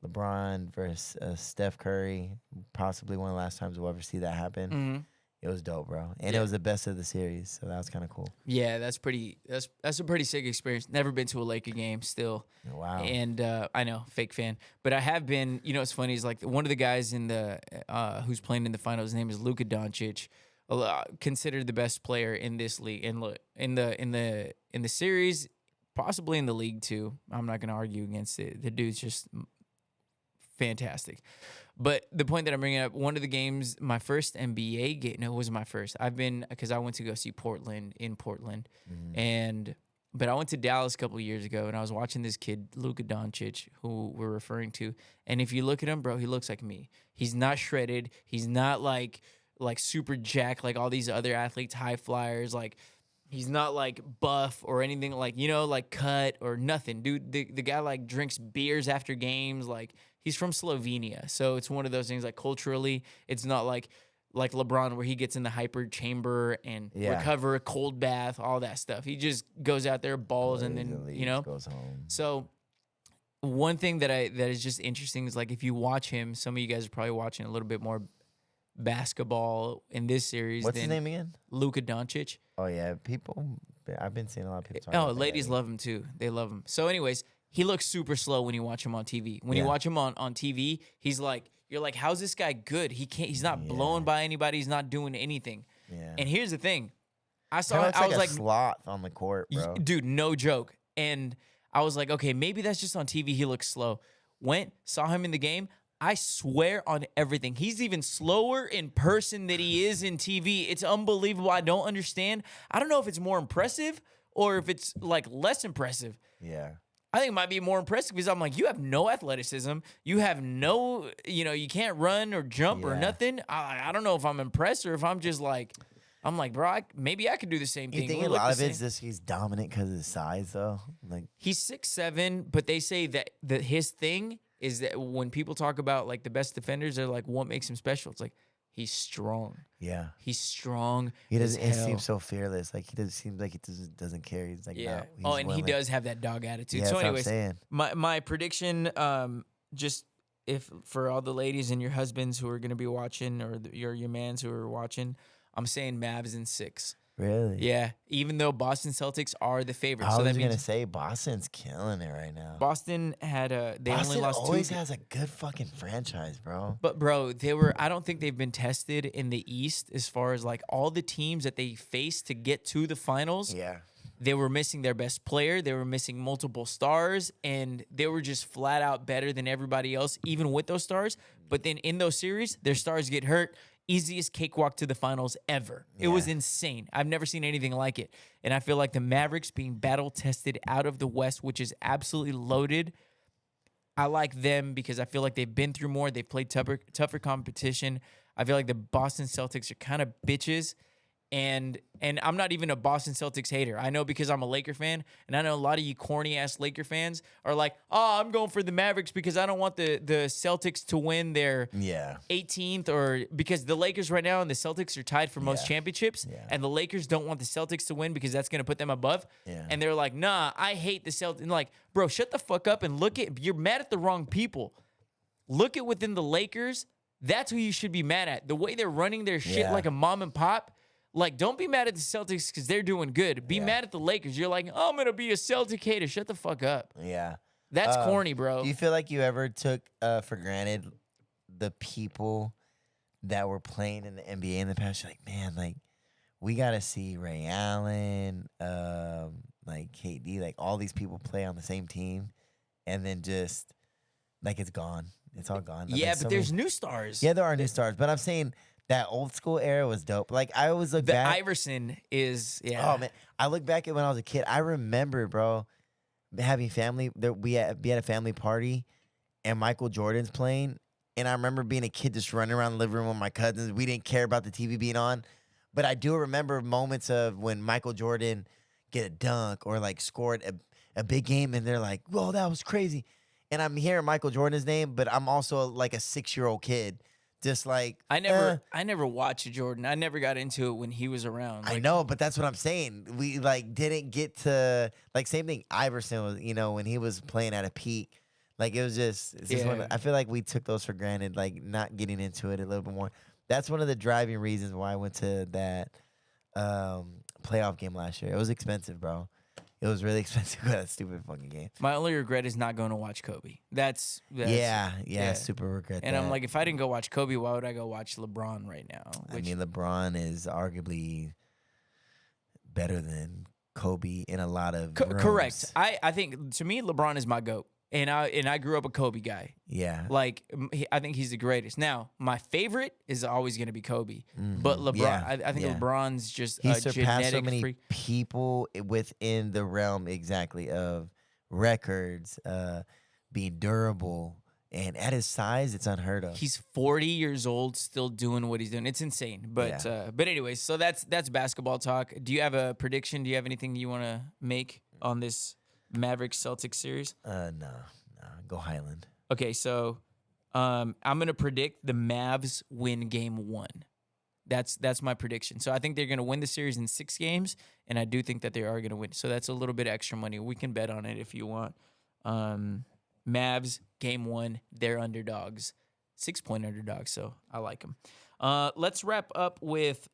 S2: LeBron versus Steph Curry. Possibly one of the last times we'll ever see that happen.
S1: Mm-hmm.
S2: It was dope, bro, and it was the best of the series, so that was kind of cool.
S1: Yeah, that's a pretty sick experience. Never been to a Laker game still.
S2: Wow.
S1: And I know, fake fan, but I have been. You know, what's funny is like one of the guys in the who's playing in the finals. His name is Luka Doncic, considered the best player in this league. And look, in the series, possibly in the league too. I'm not going to argue against it. The dude's just fantastic. But the point that I'm bringing up, one of the games, my first NBA game, no, it wasn't my first. Because I went to go see Portland in Portland. But I went to Dallas a couple of years ago, and I was watching this kid, Luka Doncic, who we're referring to. And if you look at him, bro, he looks like me. He's not shredded. He's not like super jacked like all these other athletes, high flyers. Like, he's not like buff or anything like, like cut or nothing. Dude, the guy like drinks beers after games. Like, he's from Slovenia. So it's one of those things like culturally, it's not like LeBron where he gets in the hyper chamber and recover a cold bath, all that stuff. He just goes out there, balls, and then,
S2: goes home.
S1: So one thing that is just interesting is like if you watch him, some of you guys are probably watching a little bit more basketball in this series.
S2: What's his name again?
S1: Luka Doncic.
S2: Oh, yeah. I've been seeing a lot of people talking
S1: about
S2: that.
S1: Ladies love him too. They love him. So anyways, he looks super slow when you watch him on TV. When you watch him on TV, he's like, you're like, how's this guy good? He's not blown by anybody. He's not doing anything.
S2: Yeah.
S1: And here's the thing. I was
S2: like sloth on the court, bro.
S1: Dude, no joke. And I was like, okay, maybe that's just on TV. He looks slow. Saw him in the game. I swear on everything. He's even slower in person than he is in TV. It's unbelievable. I don't understand. I don't know if it's more impressive or if it's like less impressive.
S2: Yeah.
S1: I think it might be more impressive because I'm like, you have no athleticism. You have no, you can't run or jump or nothing. I don't know if I'm impressed or if I'm just like, bro, maybe I could do the same thing.
S2: You think a lot of it's just he's dominant because of his size, though? Like
S1: he's 6'7", but they say that his thing is that when people talk about like the best defenders, they're like, what makes him special? It's like, he's strong.
S2: Yeah.
S1: He's strong.
S2: He doesn't. He seems so fearless. Like he seems like he doesn't care. He's like,
S1: yeah.
S2: No,
S1: and he does have that dog attitude.
S2: Yeah,
S1: so,
S2: that's
S1: anyways,
S2: what I'm saying.
S1: my prediction, just if for all the ladies and your husbands who are going to be watching, or your mans who are watching, I'm saying Mavs in 6.
S2: Really?
S1: Yeah. Even though Boston Celtics are the favorites.
S2: I was gonna say Boston's killing it right now.
S1: Boston had
S2: Boston
S1: only lost
S2: always has a good fucking franchise, bro.
S1: But bro, I don't think they've been tested in the East as far as like all the teams that they faced to get to the finals.
S2: Yeah.
S1: They were missing their best player. They were missing multiple stars, and they were just flat out better than everybody else, even with those stars. But then in those series, their stars get hurt. Easiest cakewalk to the finals ever. It was insane. I've never seen anything like it. And I feel like the Mavericks being battle-tested out of the West, which is absolutely loaded, I like them because I feel like they've been through more. They've played tougher competition. I feel like the Boston Celtics are kind of bitches. And I'm not even a Boston Celtics hater. I know because I'm a Laker fan, and I know a lot of you corny-ass Laker fans are like, oh, I'm going for the Mavericks because I don't want the Celtics to win their 18th, or because the Lakers right now and the Celtics are tied for most championships, and the Lakers don't want the Celtics to win because that's going to put them above. And they're like, nah, I hate the Celtics. And like, bro, shut the fuck up and you're mad at the wrong people. Look at within the Lakers. That's who you should be mad at. The way they're running their shit like a mom and pop. Like, don't be mad at the Celtics because they're doing good. Be mad at the Lakers. You're like, oh, I'm going to be a Celtic hater. Shut the fuck up.
S2: Yeah.
S1: That's corny, bro.
S2: Do you feel like you ever took for granted the people that were playing in the NBA in the past. You're like, man, like we gotta see Ray Allen, like KD, like all these people play on the same team, and then just like it's gone. It's all gone.
S1: Yeah,
S2: Like,
S1: but there's new stars.
S2: yeah, there are new stars, but I'm saying that old school era was dope. Like I always look back.
S1: Iverson is
S2: Oh man, I look back at when I was a kid. I remember, bro, having family. We had a family party, and Michael Jordan's playing. And I remember being a kid just running around the living room with my cousins. We didn't care about the TV being on, but I do remember moments of when Michael Jordan get a dunk or like scored a big game, and they're like, "Whoa, that was crazy!" And I'm hearing Michael Jordan's name, but I'm also like a 6-year-old kid. Just like
S1: I never watched Jordan. I never got into it when he was around.
S2: I know, but that's what I'm saying. We like didn't get to like same thing. Iverson was, when he was playing at a peak, like it was just. I feel like we took those for granted, like not getting into it a little bit more. That's one of the driving reasons why I went to that playoff game last year. It was expensive, bro. It was really expensive for that stupid fucking game.
S1: My only regret is not going to watch Kobe. That's
S2: yeah, super regret.
S1: And
S2: that.
S1: I'm like, if I didn't go watch Kobe, why would I go watch LeBron right now?
S2: I mean, LeBron is arguably better than Kobe in a lot of rooms.
S1: Correct. I think to me, LeBron is my GOAT, and I grew up a Kobe guy.
S2: Yeah.
S1: Like I think he's the greatest. Now, my favorite is always going to be Kobe, but LeBron, I think LeBron's just
S2: he
S1: a
S2: surpassed
S1: genetic
S2: so many
S1: freak.
S2: people within the realm exactly of records, being durable, and at his size, it's unheard of.
S1: He's 40 years old, still doing what he's doing. It's insane. But anyways, so that's basketball talk. Do you have a prediction? Do you have anything you want to make on this Mavericks Celtics series?
S2: No. Go Highland.
S1: Okay, so I'm gonna predict the Mavs win game 1. That's my prediction. So I think they're gonna win the series in 6 games, and I do think that they are gonna win. So that's a little bit extra money. We can bet on it if you want. Mavs game 1, they're underdogs, 6-point underdogs. So I like them. Let's wrap up with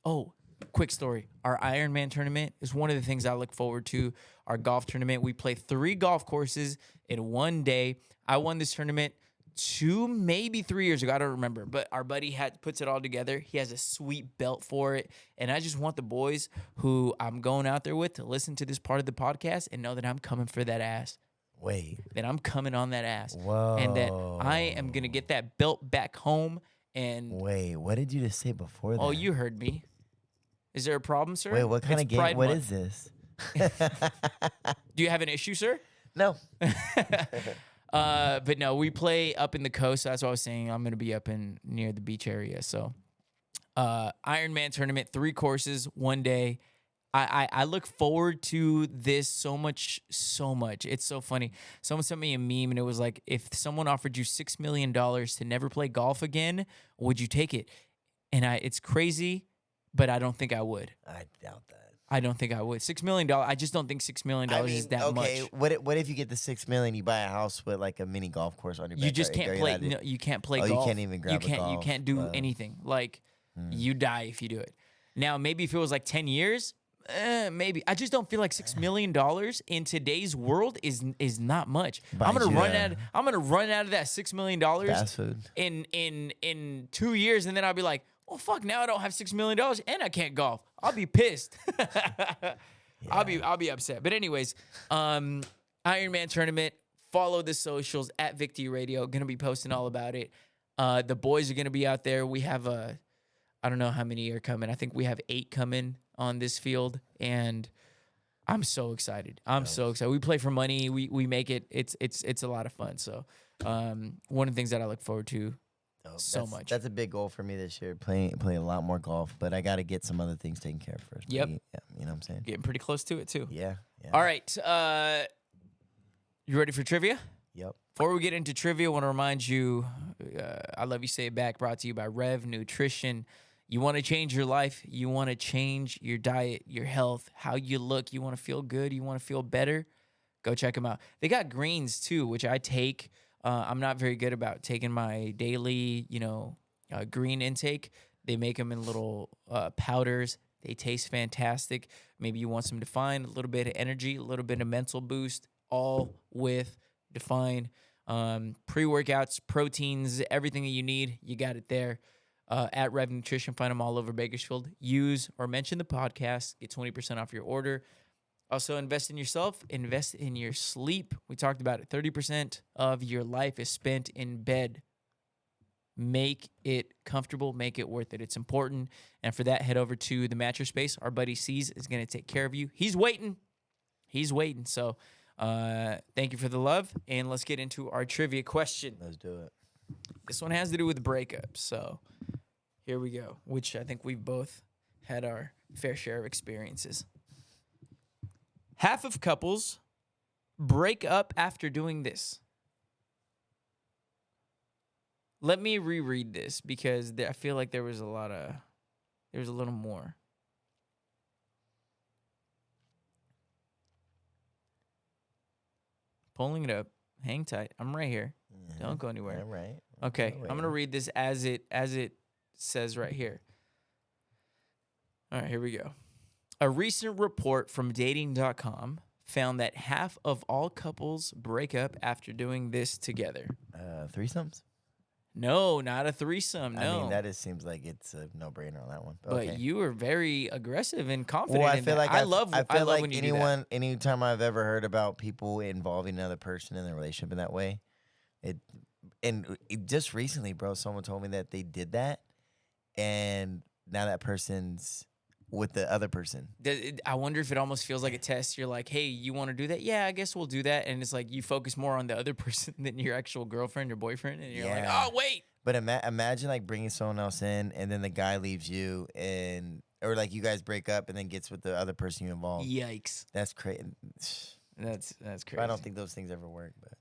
S1: quick story. Our Ironman tournament is one of the things I look forward to. Our golf tournament. We play 3 golf courses in one day. I won this tournament 2, maybe 3 years ago. I don't remember. But our buddy puts it all together. He has a sweet belt for it. And I just want the boys who I'm going out there with to listen to this part of the podcast and know that I'm coming for that ass.
S2: Wait.
S1: That I'm coming on that ass.
S2: Whoa.
S1: And that I am going to get that belt back home. And
S2: wait, what did you just say before that?
S1: Oh, you heard me. Is there a problem, sir?
S2: Wait, what kind of game?
S1: Pride
S2: What
S1: Month.
S2: is this?
S1: Do you have an issue, sir?
S2: No.
S1: But no, we play up in the coast. That's what I was saying. I'm going to be up near the beach area. So, Ironman tournament, 3 courses, one day. I look forward to this so much. It's so funny. Someone sent me a meme, and it was like, if someone offered you $6 million to never play golf again, would you take it? And it's crazy, but I don't think I would.
S2: I doubt that.
S1: I don't think I would. $6 million. I just don't think $6 million is that much.
S2: Okay, what if you get the $6 million, you buy a house with like a mini golf course on your backyard?
S1: You just can't play. No, you can't play golf.
S2: You can't even grab
S1: you can't,
S2: a golf.
S1: You can't do anything. Like you die if you do it. Now maybe if it was like 10 years, maybe. I just don't feel like $6 million in today's world is not much. I'm gonna run out of that $6 million
S2: fast food
S1: in 2 years, and then I'll be like, well, fuck, now I don't have $6 million and I can't golf. I'll be pissed. I'll be upset. But anyways, Ironman tournament. Follow the socials at Victory Radio. Gonna be posting all about it. The boys are gonna be out there. We have I don't know how many are coming. I think we have 8 coming on this field, and I'm so excited. I'm so excited. We play for money. We make it. It's a lot of fun. So one of the things that I look forward to so much.
S2: That's a big goal for me this year. Playing a lot more golf, but I got to get some other things taken care of first.
S1: Yep.
S2: Yeah, you know what I'm saying?
S1: Getting pretty close to it too.
S2: Yeah.
S1: All right. You ready for trivia?
S2: Yep.
S1: Before we get into trivia, I want to remind you, I Love You Say It Back, brought to you by Rev Nutrition. You want to change your life. You want to change your diet, your health, how you look. You want to feel good. You want to feel better. Go check them out. They got greens too, which I take. I'm not very good about taking my daily, green intake. They make them in little powders. They taste fantastic. Maybe you want some Define, a little bit of energy, a little bit of mental boost, all with Define. Pre-workouts, proteins, everything that you need, you got it there. At Rev Nutrition, find them all over Bakersfield. Use or mention the podcast, get 20% off your order. Also, invest in yourself, invest in your sleep. We talked about it. 30% of your life is spent in bed. Make it comfortable, make it worth it. It's important. And for that, head over to the Mattress Space. Our buddy C's is going to take care of you. He's waiting. So thank you for the love. And let's get into our trivia question.
S2: Let's do it.
S1: This one has to do with breakups. So here we go, which I think we've both had our fair share of experiences. Half of couples break up after doing this. Let me reread this because I feel like there was a little more. Pulling it up. Hang tight. I'm right here.
S2: Mm-hmm.
S1: Don't go anywhere.
S2: All right.
S1: Okay, I'm going to read this as it says right here. All right, here we go. A recent report from dating.com found that half of all couples break up after doing this together.
S2: Threesomes?
S1: No, not a threesome. No.
S2: I mean, that seems like it's a no-brainer on that one.
S1: But you are very aggressive and confident.
S2: Well, I feel like
S1: I love when you do that.
S2: anytime I've ever heard about people involving another person in their relationship in that way, just recently, bro, someone told me that they did that, and now that person's with the other person.
S1: I wonder if it almost feels like a test. You're like, hey, you want to do that? Yeah, I guess we'll do that. And it's like you focus more on the other person than your actual girlfriend or boyfriend. And you're like, oh, wait.
S2: But imagine like bringing someone else in and then the guy leaves you or like you guys break up and then gets with the other person you involved.
S1: Yikes.
S2: That's crazy.
S1: That's crazy.
S2: I don't think those things ever work. But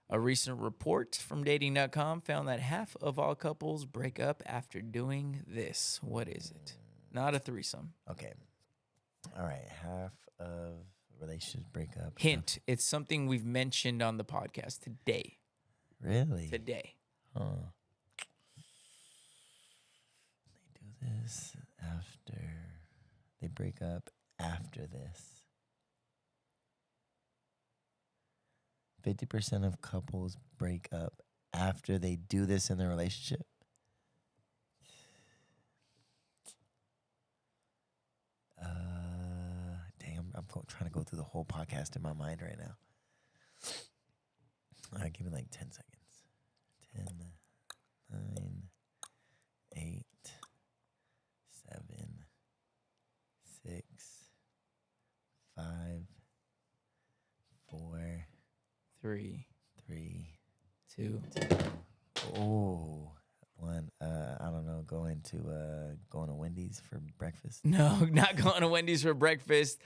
S1: a recent report from dating.com found that half of all couples break up after doing this. What is it? Not a threesome.
S2: Okay. All right. Half of relationships break up.
S1: Hint, it's something we've mentioned on the podcast today.
S2: Really?
S1: Today.
S2: Huh. They do this after. They break up after this. 50% of couples break up after they do this in their relationship. Damn, I'm trying to go through the whole podcast in my mind right now. All right, give me like 10 seconds. 10, 9, 8, 7, 6, 5, 4,
S1: 3, 2.
S2: Oh, one. I don't know. Going to Wendy's for breakfast.
S1: No, not going to Wendy's for breakfast.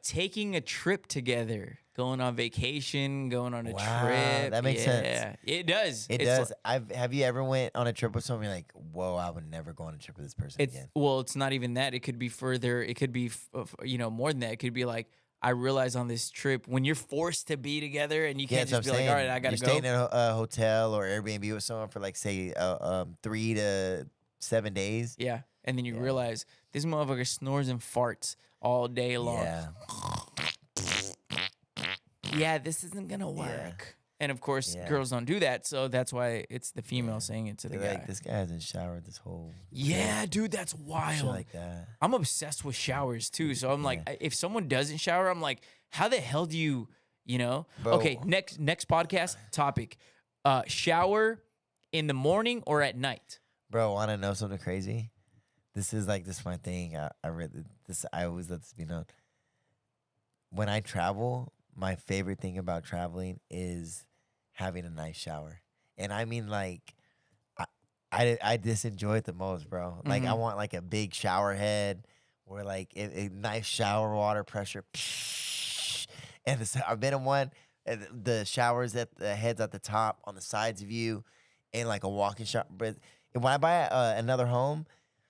S1: Taking a trip together, going on vacation, going on a trip.
S2: That makes sense.
S1: It does.
S2: It does. Have you ever went on a trip with someone like, whoa, I would never go on a trip with this person again?
S1: Well, it's not even that. It could be further. It could be, more than that. It could be like, I realize on this trip when you're forced to be together and you can't just be like, all right, I gotta go.
S2: You're staying in a hotel or Airbnb with someone for like say 3 to 7 days.
S1: Yeah, and then you realize this motherfucker snores and farts all day long. Yeah, this isn't gonna work. Yeah. And of course, girls don't do that, so that's why it's the female saying it to the guy.
S2: Like, this guy hasn't showered this whole.
S1: Yeah, dude, that's wild.
S2: Shit like that.
S1: I'm obsessed with showers too, so I'm like, if someone doesn't shower, I'm like, how the hell do you know? Bro. Okay, next podcast topic: shower in the morning or at night.
S2: Bro, want to know something crazy? This is my thing. I read this. I always let this be known. When I travel, my favorite thing about traveling is having a nice shower. And I mean, like, I just enjoy it the most, bro. Like, I want, like, a big shower head where, like, a nice shower water pressure. And I've been in one, and the showers at the heads at the top, on the sides of you, and, like, a walk-in shower. But when I buy another home,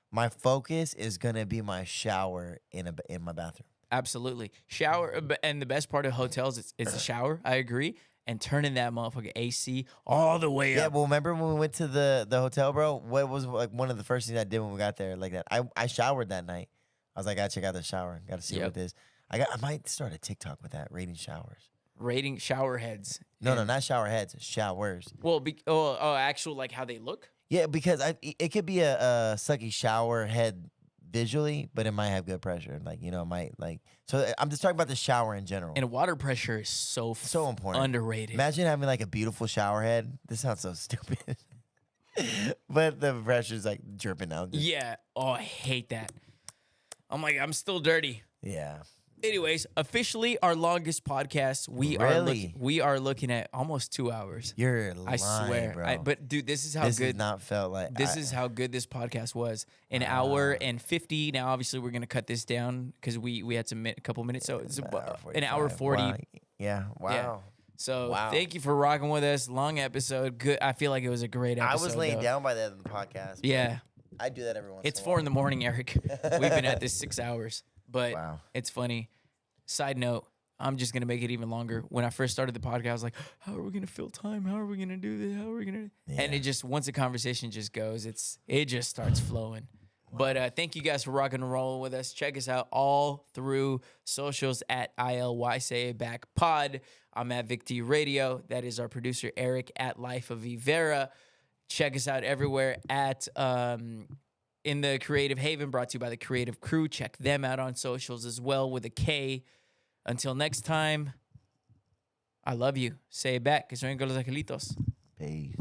S2: my focus is going to be my shower in my bathroom.
S1: Absolutely. Shower, and the best part of hotels is the shower. I agree. And turning that motherfucking AC all the way up.
S2: Yeah, well, remember when we went to the hotel, bro? What was like one of the first things I did when we got there? Like that, I showered that night. I was like, I gotta check out the shower. Gotta see what it is. I might start a TikTok with that, rating showers.
S1: Rating shower heads.
S2: No,
S1: And-
S2: not shower heads, showers.
S1: Well, actual like how they look.
S2: Yeah, because it could be a sucky shower head visually, but it might have good pressure. Like, it might like. So I'm just talking about the shower in general.
S1: And water pressure is so
S2: important.
S1: underrated.
S2: Imagine having like a beautiful shower head. This sounds so stupid. But the pressure's like dripping out.
S1: Yeah. Oh, I hate that. I'm like, I'm still dirty.
S2: Yeah.
S1: Anyways, officially our longest podcast. We are looking at almost 2 hours.
S2: You're
S1: I
S2: lying,
S1: swear.
S2: bro.
S1: But dude, this is how
S2: this
S1: good.
S2: has not felt like.
S1: This is how good this podcast was. An hour and 50. Now, obviously, we're gonna cut this down because we had a couple minutes. So it's an hour 40.
S2: Wow. Yeah. Wow.
S1: Yeah. So
S2: Wow.
S1: thank you for rocking with us. Long episode. Good. I feel like it was a great episode.
S2: I was laying
S1: though.
S2: down by the end of the podcast.
S1: Yeah.
S2: I do that every once.
S1: It's
S2: in a
S1: 4 in the morning, Eric. We've been at this 6 hours, but
S2: Wow.
S1: it's funny. Side note, I'm just going to make it even longer. When I first started the podcast, I was like, how are we going to fill time? How are we going to do this? How are we going to? And it just, once the conversation just goes, it just starts flowing. But thank you guys for rocking and rolling with us. Check us out all through socials at ILY Say It Back Pod. I'm at Vic T Radio. That is our producer, Eric, at Life of Ivera. Check us out everywhere at In the Creative Haven, brought to you by the Creative Crew. Check them out on socials as well with a K. Until next time, I love you. Say it back. Que sueñen con los angelitos.
S2: Peace.